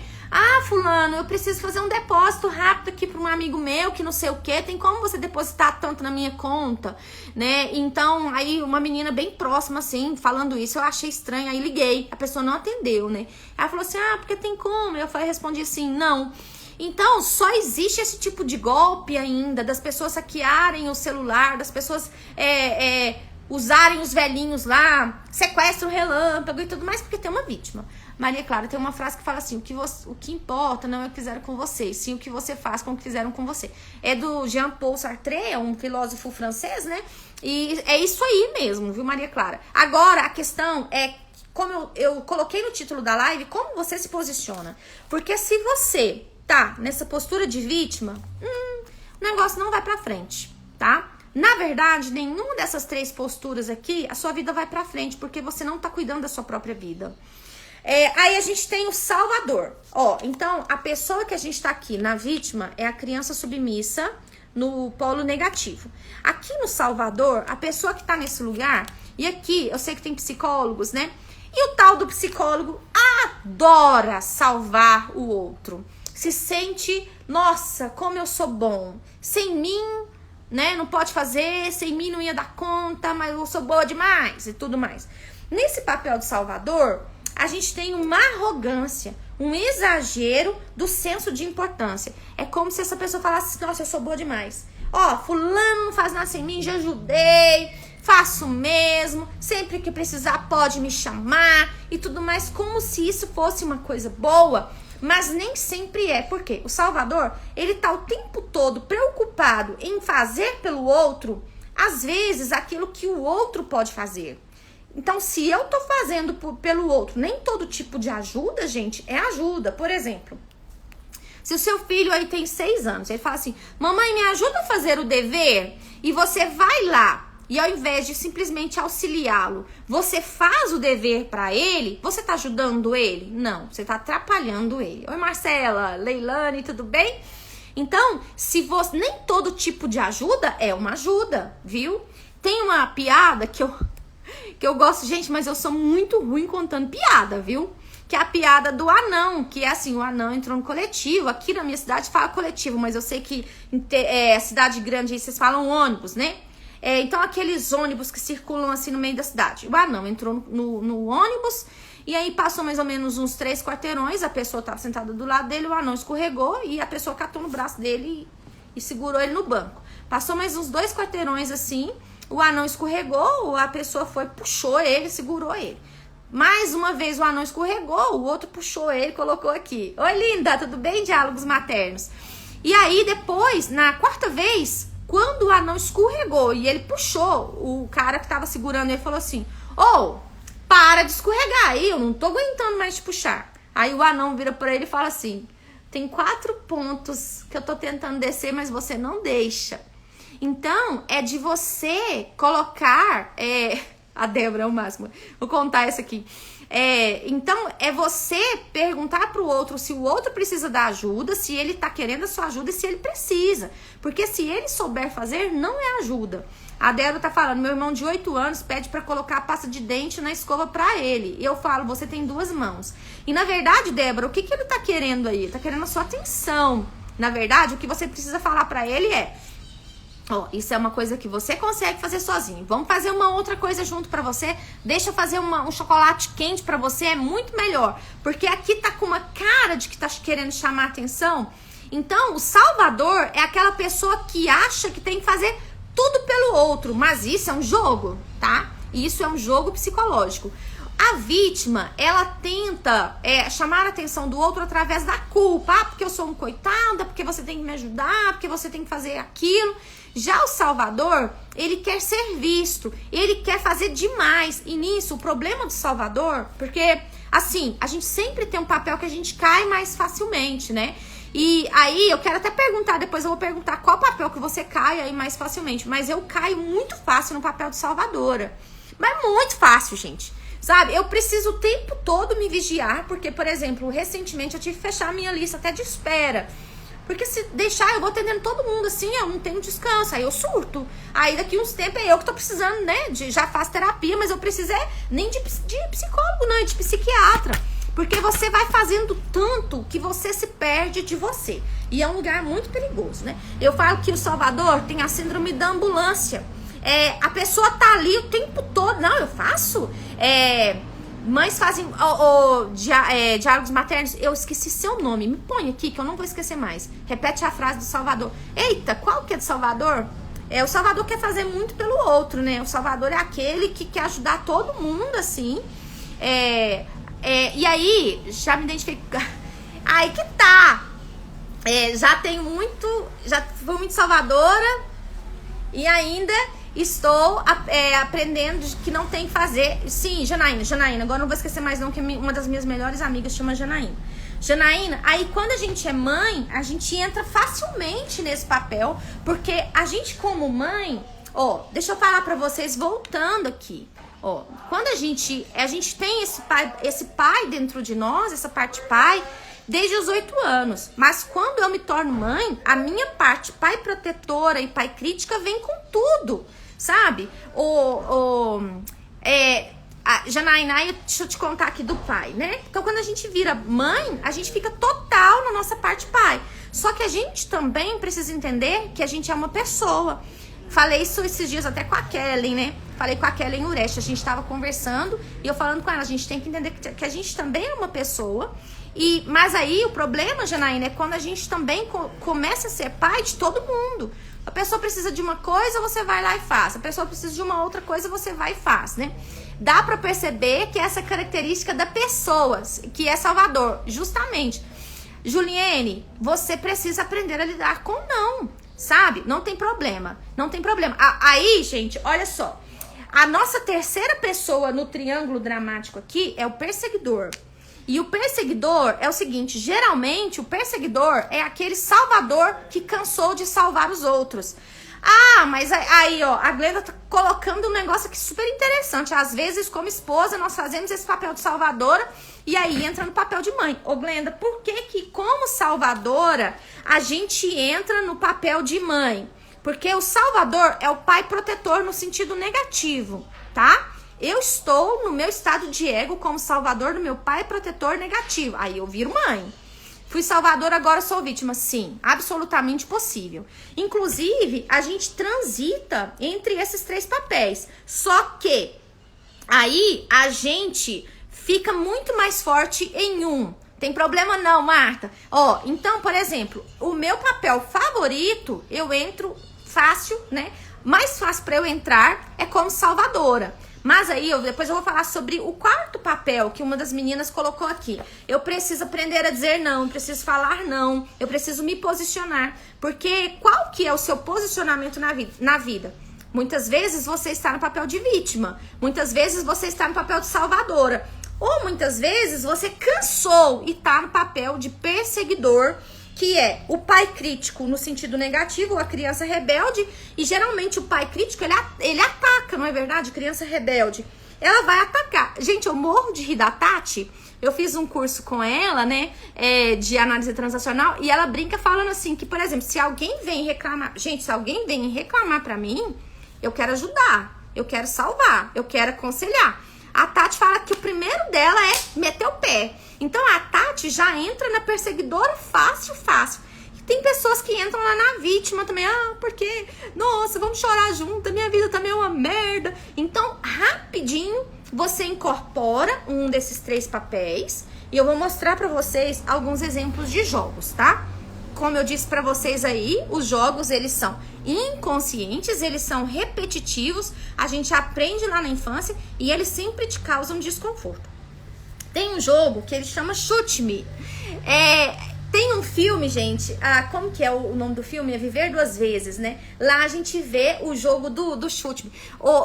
Fulano, eu preciso fazer um depósito rápido aqui para um amigo meu que não sei o que, tem como você depositar tanto na minha conta, né? Então, aí uma menina bem próxima, assim, falando isso, eu achei estranho, aí liguei, a pessoa não atendeu, né? Ela falou assim, porque tem como? Eu respondi assim, não. Então, só existe esse tipo de golpe ainda, das pessoas hackearem o celular, das pessoas usarem os velhinhos lá, sequestram o relâmpago e tudo mais, porque tem uma vítima. Maria Clara tem uma frase que fala assim, o que importa não é o que fizeram com você, sim o que você faz com o que fizeram com você. É do Jean-Paul Sartre, é um filósofo francês, né? E é isso aí mesmo, viu, Maria Clara? Agora, a questão é, como eu coloquei no título da live, como você se posiciona. Porque se você tá nessa postura de vítima, o negócio não vai pra frente, tá? Na verdade, nenhuma dessas 3 posturas aqui, a sua vida vai pra frente, porque você não tá cuidando da sua própria vida. Aí a gente tem o salvador. Então, a pessoa que a gente tá aqui na vítima é a criança submissa no polo negativo. Aqui no salvador, a pessoa que tá nesse lugar, e aqui, eu sei que tem psicólogos, né? E o tal do psicólogo adora salvar o outro. Se sente, nossa, como eu sou bom. Sem mim, né, não pode fazer, sem mim não ia dar conta, mas eu sou boa demais e tudo mais. Nesse papel de salvador, a gente tem uma arrogância, um exagero do senso de importância. É como se essa pessoa falasse, nossa, eu sou boa demais. Fulano não faz nada sem mim, já ajudei, faço mesmo, sempre que precisar pode me chamar e tudo mais, como se isso fosse uma coisa boa, mas nem sempre é. Por quê? O salvador, ele tá o tempo todo preocupado em fazer pelo outro, às vezes, aquilo que o outro pode fazer. Então, se eu tô fazendo pelo outro, nem todo tipo de ajuda, gente, é ajuda. Por exemplo, se o seu filho aí tem 6 anos, ele fala assim, mamãe, me ajuda a fazer o dever, e você vai lá, e ao invés de simplesmente auxiliá-lo, você faz o dever pra ele, você tá ajudando ele? Não, você tá atrapalhando ele. Oi, Marcela, Leilane, tudo bem? Então, se você, nem todo tipo de ajuda é uma ajuda, viu? Tem uma piada que eu gosto, gente, mas eu sou muito ruim contando piada, viu? Que é a piada do anão, que é assim, o anão entrou no coletivo. Aqui na minha cidade fala coletivo, mas eu sei que a cidade grande aí vocês falam ônibus, né? Então aqueles ônibus que circulam assim no meio da cidade. O anão entrou no ônibus e aí passou mais ou menos uns 3 quarteirões, a pessoa estava sentada do lado dele, o anão escorregou e a pessoa catou no braço dele e segurou ele no banco. Passou mais uns 2 quarteirões assim, o anão escorregou, a pessoa foi, puxou ele, segurou ele. Mais uma vez o anão escorregou, o outro puxou ele, colocou aqui. Oi, linda, tudo bem? Diálogos maternos. E aí depois, na 4ª vez, quando o anão escorregou e ele puxou, o cara que tava segurando ele falou assim, para de escorregar aí, eu não tô aguentando mais te puxar. Aí o anão vira pra ele e fala assim, tem 4 pontos que eu tô tentando descer, mas você não deixa. Então, é de você colocar... A Débora é o máximo. Vou contar essa aqui. Então, é você perguntar pro outro se o outro precisa da ajuda, se ele tá querendo a sua ajuda e se ele precisa. Porque se ele souber fazer, não é ajuda. A Débora tá falando, meu irmão de 8 anos pede pra colocar a pasta de dente na escova pra ele. E eu falo, você tem 2 mãos. E na verdade, Débora, o que ele tá querendo aí? Ele tá querendo a sua atenção. Na verdade, o que você precisa falar pra ele é... isso é uma coisa que você consegue fazer sozinho. Vamos fazer uma outra coisa junto pra você. Deixa eu fazer um chocolate quente pra você. É muito melhor. Porque aqui tá com uma cara de que tá querendo chamar atenção. Então, o salvador é aquela pessoa que acha que tem que fazer tudo pelo outro. Mas isso é um jogo, tá? Isso é um jogo psicológico. A vítima, ela tenta chamar a atenção do outro através da culpa. Porque eu sou um coitado, porque você tem que me ajudar, porque você tem que fazer aquilo. Já o salvador, ele quer ser visto, ele quer fazer demais. E nisso, o problema do salvador, porque, assim, a gente sempre tem um papel que a gente cai mais facilmente, né? E aí, eu quero até perguntar, depois eu vou perguntar qual papel que você cai aí mais facilmente. Mas eu caio muito fácil no papel de salvadora. Mas muito fácil, gente. Sabe, eu preciso o tempo todo me vigiar, porque, por exemplo, recentemente eu tive que fechar a minha lista até de espera. Porque se deixar, eu vou atendendo todo mundo assim, eu não tenho descanso, aí eu surto. Aí daqui uns tempos é eu que tô precisando, né, já faço terapia, mas eu preciso nem de psicólogo, não, é de psiquiatra. Porque você vai fazendo tanto que você se perde de você. E é um lugar muito perigoso, né? Eu falo que o Salvador tem a síndrome da ambulância. A pessoa tá ali o tempo todo. Não, eu faço. Mães fazem diálogos maternos. Eu esqueci seu nome. Me põe aqui que eu não vou esquecer mais. Repete a frase do Salvador. Eita, qual que é do Salvador? O Salvador quer fazer muito pelo outro, né? O Salvador é aquele que quer ajudar todo mundo, assim. E aí, já me identifiquei. Aí que tá. Já fui muito salvadora e ainda estou aprendendo que não tem que fazer. Sim, Janaína, agora não vou esquecer mais não, que uma das minhas melhores amigas chama Janaína, aí quando a gente é mãe, a gente entra facilmente nesse papel, porque a gente como mãe, deixa eu falar pra vocês, voltando aqui, quando a gente tem esse pai dentro de nós, essa parte pai, desde os 8 anos. Mas quando eu me torno mãe, a minha parte pai protetora e pai crítica vem com tudo, sabe? Janaína, deixa eu te contar aqui do pai, né? Então, quando a gente vira mãe, a gente fica total na nossa parte pai. Só que a gente também precisa entender que a gente é uma pessoa. Falei isso esses dias até com a Kellen, né? Falei com a Kellen Ureste, a gente tava conversando e eu falando com ela, a gente tem que entender que a gente também é uma pessoa. Mas aí o problema, Janaína, é quando a gente também começa a ser pai de todo mundo. A pessoa precisa de uma coisa, você vai lá e faz. A pessoa precisa de uma outra coisa, você vai e faz, né? Dá pra perceber que essa característica da pessoa, que é Salvador, justamente. Juliene, você precisa aprender a lidar com não, sabe? Não tem problema, não tem problema. Aí, gente, olha só. A nossa terceira pessoa no triângulo dramático aqui é o perseguidor. E o perseguidor é o seguinte, geralmente o perseguidor é aquele salvador que cansou de salvar os outros. Mas aí, a Glenda tá colocando um negócio aqui super interessante. Às vezes, como esposa, nós fazemos esse papel de salvadora e aí entra no papel de mãe. Glenda, por que como salvadora a gente entra no papel de mãe? Porque o salvador é o pai protetor no sentido negativo, tá? Eu estou no meu estado de ego como salvador do meu pai protetor negativo. Aí eu viro mãe. Fui salvadora, agora sou vítima. Sim, absolutamente possível. Inclusive, a gente transita entre esses 3 papéis. Só que aí a gente fica muito mais forte em um. Tem problema não, Marta? Então, por exemplo, o meu papel favorito, eu entro fácil, né? Mais fácil para eu entrar é como salvadora. Mas aí, depois eu vou falar sobre o 4º papel que uma das meninas colocou aqui. Eu preciso aprender a dizer não, eu preciso falar não, eu preciso me posicionar. Porque qual que é o seu posicionamento na vida? Muitas vezes você está no papel de vítima, muitas vezes você está no papel de salvadora. Ou muitas vezes você cansou e está no papel de perseguidor, que é o pai crítico no sentido negativo, a criança rebelde, e geralmente o pai crítico, ele ataca, não é verdade? Criança rebelde, ela vai atacar. Gente, eu morro de rir da Tati, eu fiz um curso com ela, né, de análise transacional, e ela brinca falando assim, que, por exemplo, se alguém vem reclamar, gente, se alguém vem reclamar pra mim, eu quero ajudar, eu quero salvar, eu quero aconselhar. A Tati fala que o primeiro dela é meter o pé. Então a Tati já entra na perseguidora fácil. E tem pessoas que entram lá na vítima também. Porque, nossa, vamos chorar junto, a minha vida também é uma merda. Então, rapidinho, você incorpora um desses 3 papéis. E eu vou mostrar pra vocês alguns exemplos de jogos, tá? Como eu disse pra vocês aí, os jogos, eles são inconscientes, eles são repetitivos, a gente aprende lá na infância e eles sempre te causam desconforto. Tem um jogo que ele chama Chute Me. Tem um filme, gente, como que é o nome do filme? É Viver Duas Vezes, né? Lá a gente vê o jogo do Chute Me.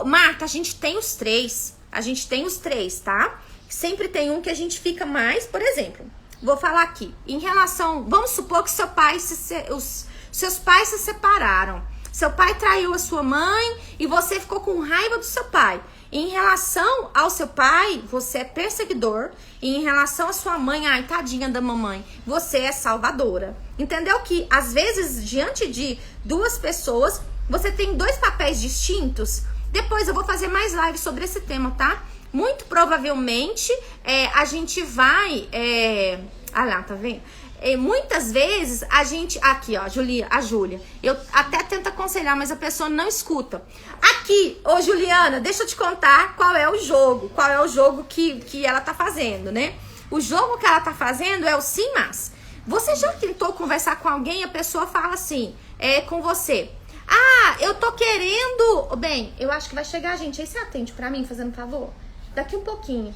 Marta, a gente tem os 3, tá? Sempre tem um que a gente fica mais, por exemplo, vou falar aqui, em relação, vamos supor que os seus pais se separaram. Seu pai traiu a sua mãe e você ficou com raiva do seu pai. Em relação ao seu pai, você é perseguidor. E em relação à sua mãe, ai, tadinha da mamãe, você é salvadora. Entendeu que, às vezes, diante de 2 pessoas, você tem 2 papéis distintos? Depois eu vou fazer mais lives sobre esse tema, tá? Muito provavelmente, a gente vai... tá vendo? Muitas vezes a gente... Aqui, ó, a Júlia. Eu até tento aconselhar, mas a pessoa não escuta. Aqui, Juliana, deixa eu te contar qual é o jogo. Qual é o jogo que ela tá fazendo, né? O jogo que ela tá fazendo é o sim, mas. Você já tentou conversar com alguém e a pessoa fala assim, com você... Ah, eu tô querendo... Bem, eu acho que vai chegar, gente. Aí você atende pra mim, fazendo um favor? Daqui um pouquinho.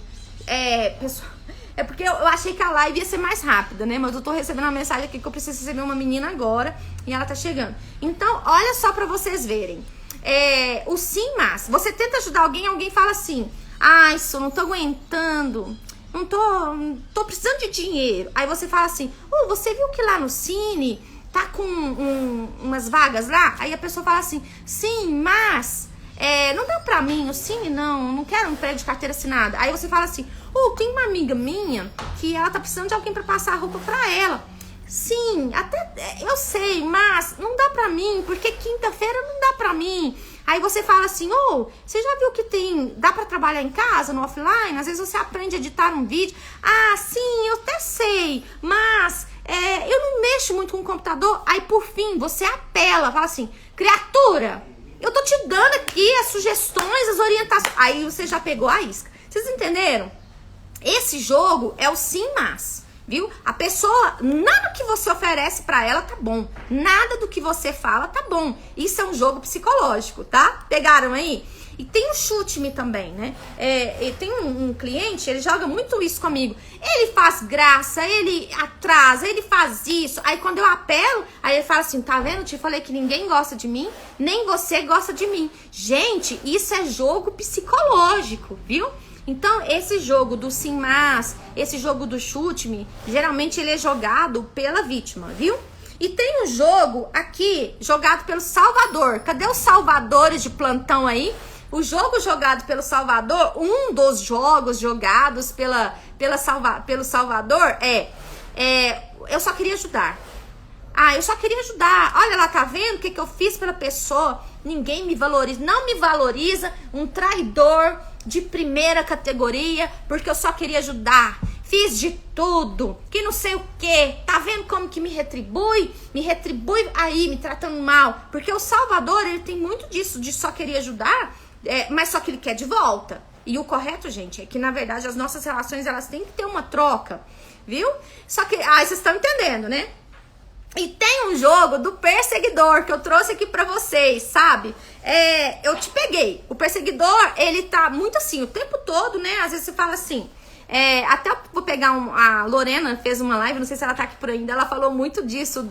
Pessoal... É porque eu achei que a live ia ser mais rápida, né? Mas eu tô recebendo uma mensagem aqui que eu preciso receber uma menina agora. E ela tá chegando. Então, olha só pra vocês verem. O sim, mas... Você tenta ajudar alguém, alguém fala assim... Ai, isso, não tô aguentando... Não tô precisando de dinheiro. Aí você fala assim... você viu que lá no Cine... Tá com umas vagas lá? Aí a pessoa fala assim... Sim, mas... não dá pra mim, o Cine não quero um prédio de carteira assinada. Aí você fala assim... tem uma amiga minha que ela tá precisando de alguém pra passar a roupa pra ela. Sim, até eu sei, mas não dá pra mim, porque quinta-feira não dá pra mim. Aí você fala assim, você já viu que dá pra trabalhar em casa, no offline? Às vezes você aprende a editar um vídeo. Ah, sim, eu até sei, mas eu não mexo muito com o computador. Aí por fim, você apela, fala assim, criatura, eu tô te dando aqui as sugestões, as orientações. Aí você já pegou a isca. Vocês entenderam? Esse jogo é o sim, mas, viu? A pessoa, nada que você oferece pra ela tá bom. Nada do que você fala tá bom. Isso é um jogo psicológico, tá? Pegaram aí? E tem o chute-me também, né? Tem um cliente, ele joga muito isso comigo. Ele faz graça, ele atrasa, ele faz isso. Aí quando eu apelo, aí ele fala assim, tá vendo? Te falei que ninguém gosta de mim, nem você gosta de mim. Gente, isso é jogo psicológico, viu? Então, esse jogo do sim, mas, esse jogo do chute-me, geralmente ele é jogado pela vítima, viu? E tem um jogo aqui, jogado pelo Salvador. Cadê os salvadores de plantão aí? O jogo jogado pelo Salvador, um dos jogos jogados pelo Salvador eu só queria ajudar. Eu só queria ajudar. Olha lá, tá vendo o que eu fiz pela pessoa? Ninguém me valoriza. Não me valoriza, um traidor de primeira categoria, porque eu só queria ajudar. Fiz de tudo, que não sei o que. Tá vendo como que me retribui? Me retribui aí, me tratando mal. Porque o Salvador, ele tem muito disso, de só querer ajudar, mas só que ele quer de volta. E o correto, gente, é que na verdade as nossas relações, elas têm que ter uma troca, viu? Só que, vocês estão entendendo, né? E tem um jogo do perseguidor que eu trouxe aqui pra vocês, sabe? Eu te peguei. O perseguidor, ele tá muito assim, o tempo todo, né? Às vezes você fala assim... até eu vou pegar a Lorena fez uma live, não sei se ela tá aqui por ainda. Ela falou muito disso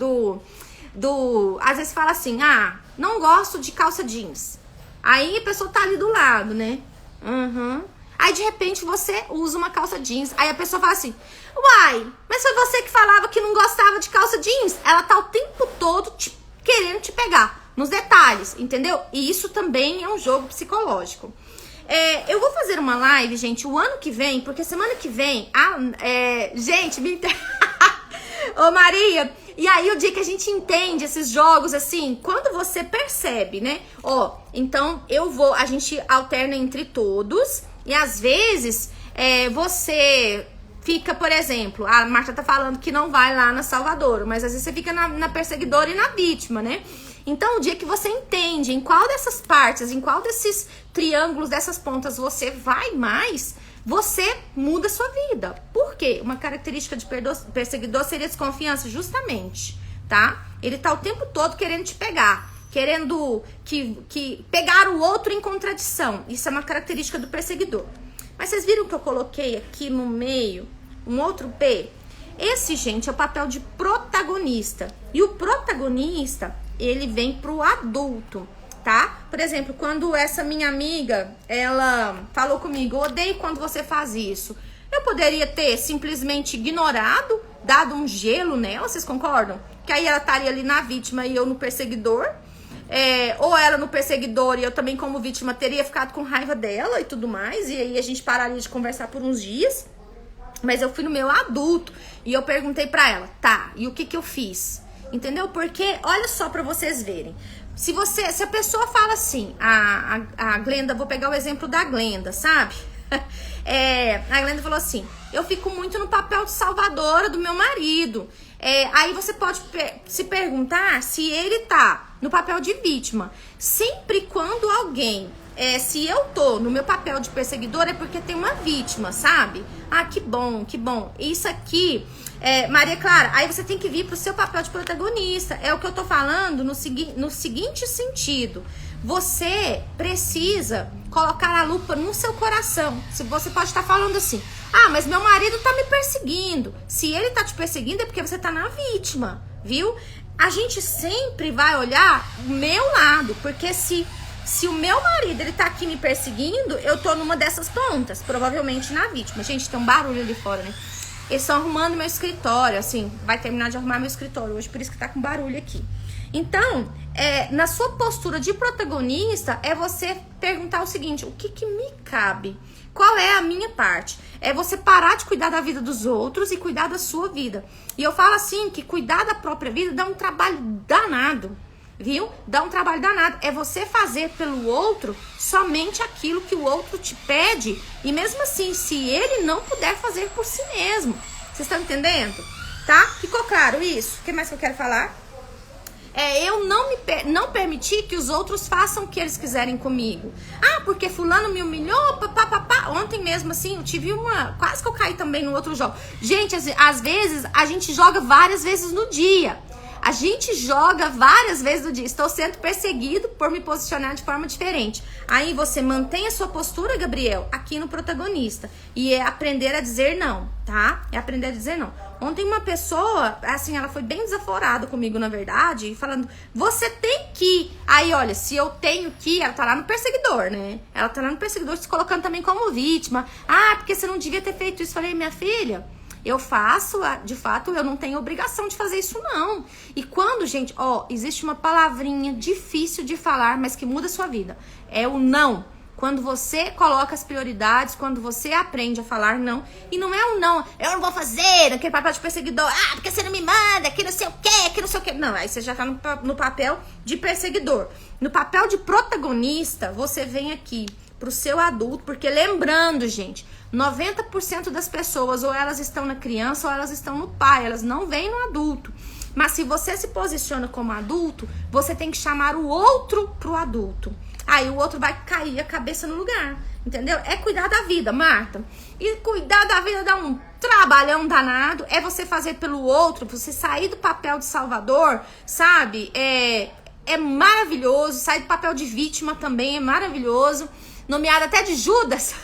às vezes fala assim, não gosto de calça jeans. Aí a pessoa tá ali do lado, né? Aí de repente você usa uma calça jeans. Aí a pessoa fala assim, uai, mas foi você que falava que não gostava de calça jeans. Ela tá o tempo todo querendo te pegar nos detalhes, entendeu? E isso também é um jogo psicológico. Eu vou fazer uma live, gente, o ano que vem, porque semana que vem, gente, ô Maria, e aí o dia que a gente entende esses jogos, assim, quando você percebe, né, então a gente alterna entre todos, e às vezes, você fica, por exemplo, a Marta tá falando que não vai lá na Salvador, mas às vezes você fica na perseguidora e na vítima, né? Então, o dia que você entende em qual dessas partes, em qual desses triângulos, dessas pontas você vai mais, você muda a sua vida. Por quê? Uma característica de perseguidor seria desconfiança, justamente, tá? Ele tá o tempo todo querendo te pegar, querendo pegar o outro em contradição. Isso é uma característica do perseguidor. Mas vocês viram que eu coloquei aqui no meio um outro P? Esse, gente, é o papel de protagonista. E o protagonista, ele vem pro adulto, tá? Por exemplo, quando essa minha amiga, ela falou comigo, odeio quando você faz isso. Eu poderia ter simplesmente ignorado, dado um gelo nela, vocês concordam? Que aí ela estaria ali na vítima e eu no perseguidor. Ou ela no perseguidor e eu também como vítima teria ficado com raiva dela e tudo mais. E aí a gente pararia de conversar por uns dias. Mas eu fui no meu adulto e eu perguntei pra ela, tá, e o que eu fiz? Entendeu? Porque, olha só pra vocês verem. Se a pessoa fala assim, a Glenda, vou pegar o exemplo da Glenda, sabe? A Glenda falou assim, eu fico muito no papel de salvadora do meu marido. Aí você pode se perguntar se ele tá no papel de vítima. Sempre quando alguém... se eu tô no meu papel de perseguidor é porque tem uma vítima, sabe? Que bom, que bom. Isso aqui Maria Clara, aí você tem que vir pro seu papel de protagonista. É o que eu tô falando no seguinte sentido. Você precisa colocar a lupa no seu coração. Se você pode estar falando assim, mas meu marido tá me perseguindo. Se ele tá te perseguindo é porque você tá na vítima, viu? A gente sempre vai olhar o meu lado, porque se o meu marido, ele tá aqui me perseguindo, eu tô numa dessas pontas, provavelmente na vítima. Gente, tem um barulho ali fora, né? Eles estão arrumando meu escritório, assim, vai terminar de arrumar meu escritório hoje, por isso que tá com barulho aqui. Então, na sua postura de protagonista, é você perguntar o seguinte, o que me cabe? Qual é a minha parte? É você parar de cuidar da vida dos outros e cuidar da sua vida. E eu falo assim, que cuidar da própria vida dá um trabalho danado, viu? Dá um trabalho danado. É você fazer pelo outro somente aquilo que o outro te pede. E mesmo assim, se ele não puder fazer por si mesmo. Vocês estão entendendo? Tá? Ficou claro isso? O que mais que eu quero falar? Eu não permitir que os outros façam o que eles quiserem comigo. Porque fulano me humilhou, papapá. Ontem mesmo, assim, eu tive quase que eu caí também no outro jogo. Gente, às vezes, a gente joga várias vezes no dia. A gente joga várias vezes no dia. Estou sendo perseguido por me posicionar de forma diferente. Aí você mantém a sua postura, Gabriel, aqui no protagonista. E é aprender a dizer não, tá? É aprender a dizer não. Ontem uma pessoa, assim, ela foi bem desaforada comigo, na verdade, falando, você tem que... Aí, olha, se eu tenho que... Ela tá lá no perseguidor, né? Ela tá lá no perseguidor, se colocando também como vítima. Porque você não devia ter feito isso. Falei, minha filha... Eu faço, de fato, eu não tenho obrigação de fazer isso, não. E quando, gente, existe uma palavrinha difícil de falar, mas que muda a sua vida. É o não. Quando você coloca as prioridades, quando você aprende a falar não. E não é um não, eu não vou fazer, aquele papel de perseguidor. Porque você não me manda, que não sei o quê, que não sei o quê. Não, aí você já tá no papel de perseguidor. No papel de protagonista, você vem aqui pro seu adulto, porque lembrando, gente, 90% das pessoas ou elas estão na criança ou elas estão no pai, elas não vêm no adulto. Mas se você se posiciona como adulto, você tem que chamar o outro pro adulto. Aí o outro vai cair a cabeça no lugar, entendeu? É cuidar da vida, Marta. E cuidar da vida dá um trabalhão danado, é você fazer pelo outro, você sair do papel de salvador, sabe? É maravilhoso, sair do papel de vítima também é maravilhoso. Nomeada até de Judas.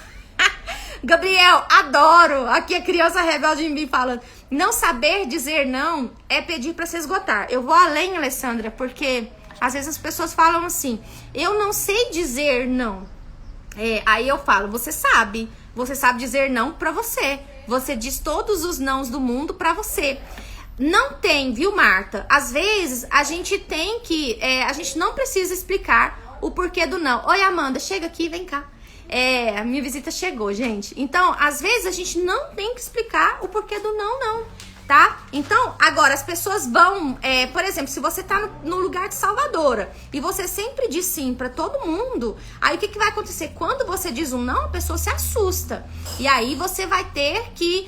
Gabriel, adoro. Aqui a criança rebelde em mim falando. Não saber dizer não é pedir pra se esgotar. Eu vou além, Alessandra, porque às vezes as pessoas falam assim, eu não sei dizer não. Aí eu falo, você sabe dizer não pra você. Você diz todos os nãos do mundo pra você. Não tem, viu, Marta? Às vezes a gente tem que, a gente não precisa explicar o porquê do não. Oi, Amanda, chega aqui, vem cá. A minha visita chegou, gente. Então, às vezes a gente não tem que explicar o porquê do não, tá? Então, agora, as pessoas vão... por exemplo, se você tá no lugar de salvadora e você sempre diz sim pra todo mundo, aí o que vai acontecer? Quando você diz um não, a pessoa se assusta. E aí você vai ter que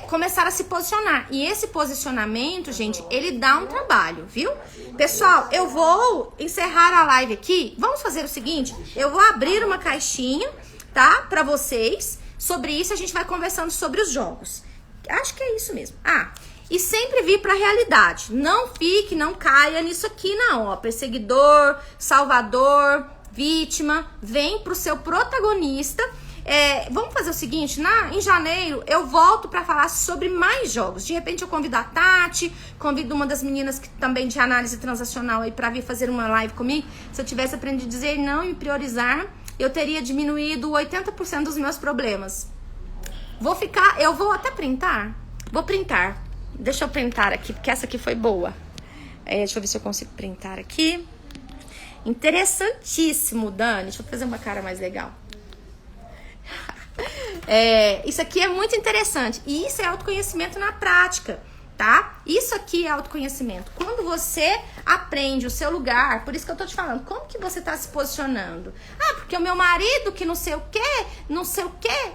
começar a se posicionar. E esse posicionamento, gente, ele dá um trabalho, viu? Pessoal, eu vou encerrar a live aqui. Vamos fazer o seguinte, eu vou abrir uma caixinha, tá? Pra vocês. Sobre isso, a gente vai conversando sobre os jogos. Acho que é isso mesmo. E sempre vir pra realidade. Não caia nisso aqui, não. Perseguidor, salvador, vítima. Vem pro seu protagonista. Vamos fazer o seguinte, em janeiro eu volto pra falar sobre mais jogos. De repente eu convido a Tati, convido uma das meninas que também de análise transacional aí pra vir fazer uma live comigo. Se eu tivesse aprendido a dizer não e priorizar, eu teria diminuído 80% dos meus problemas. Eu vou até printar. Vou printar. Deixa eu printar aqui, porque essa aqui foi boa. Deixa eu ver se eu consigo printar aqui. Interessantíssimo, Dani. Deixa eu fazer uma cara mais legal. Isso aqui é muito interessante. E isso é autoconhecimento na prática, tá? Isso aqui é autoconhecimento. Quando você aprende o seu lugar, por isso que eu tô te falando, como que você tá se posicionando? Porque o meu marido que não sei o quê.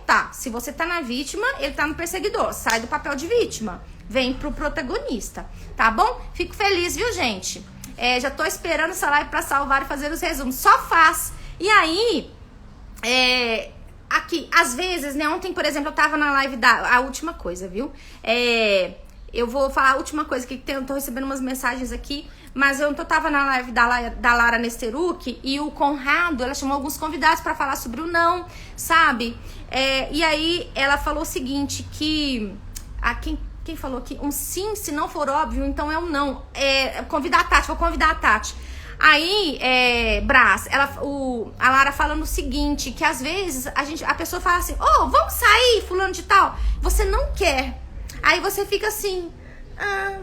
Tá, se você tá na vítima, ele tá no perseguidor. Sai do papel de vítima. Vem pro protagonista, tá bom? Fico feliz, viu, gente? Já tô esperando essa live pra salvar e fazer os resumos. Só faz. E aí, aqui, às vezes, né? Ontem, por exemplo, eu tava na live a última coisa, viu? eu vou falar a última coisa que eu tô recebendo umas mensagens aqui, mas eu tava na live da Lara Nesteruk e o Conrado, ela chamou alguns convidados para falar sobre o não, sabe? E aí ela falou o seguinte, que quem falou aqui? Um sim, se não for óbvio, então é um não. Vou convidar a Tati. Aí, Brás, a Lara falando o seguinte, que às vezes a pessoa fala assim, vamos sair, fulano de tal. Você não quer. Aí você fica assim,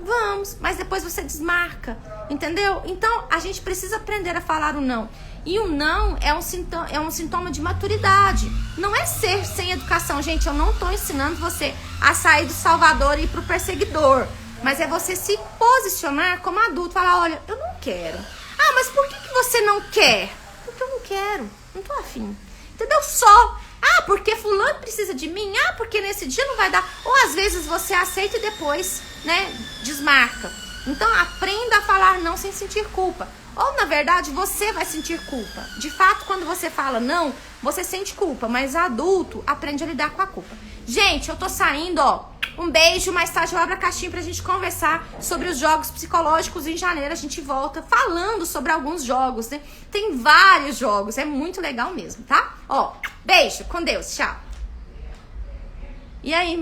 vamos, mas depois você desmarca, entendeu? Então, a gente precisa aprender a falar o não. E o não é um sintoma de maturidade. Não é ser sem educação. Gente, eu não tô ensinando você a sair do salvador e ir pro perseguidor. Mas é você se posicionar como adulto. Falar, olha, eu não quero. Mas por que você não quer? Porque eu não quero. Não tô afim. Entendeu? Só. Porque fulano precisa de mim. Porque nesse dia não vai dar. Ou às vezes você aceita e depois, né, desmarca. Então aprenda a falar não sem sentir culpa. Ou na verdade você vai sentir culpa. De fato, quando você fala não, você sente culpa. Mas adulto aprende a lidar com a culpa. Gente, eu tô saindo, Um beijo, mais tarde eu abro a caixinha pra gente conversar sobre os jogos psicológicos. Em janeiro a gente volta falando sobre alguns jogos, né? Tem vários jogos, é muito legal mesmo, tá? Beijo, com Deus, tchau. E aí,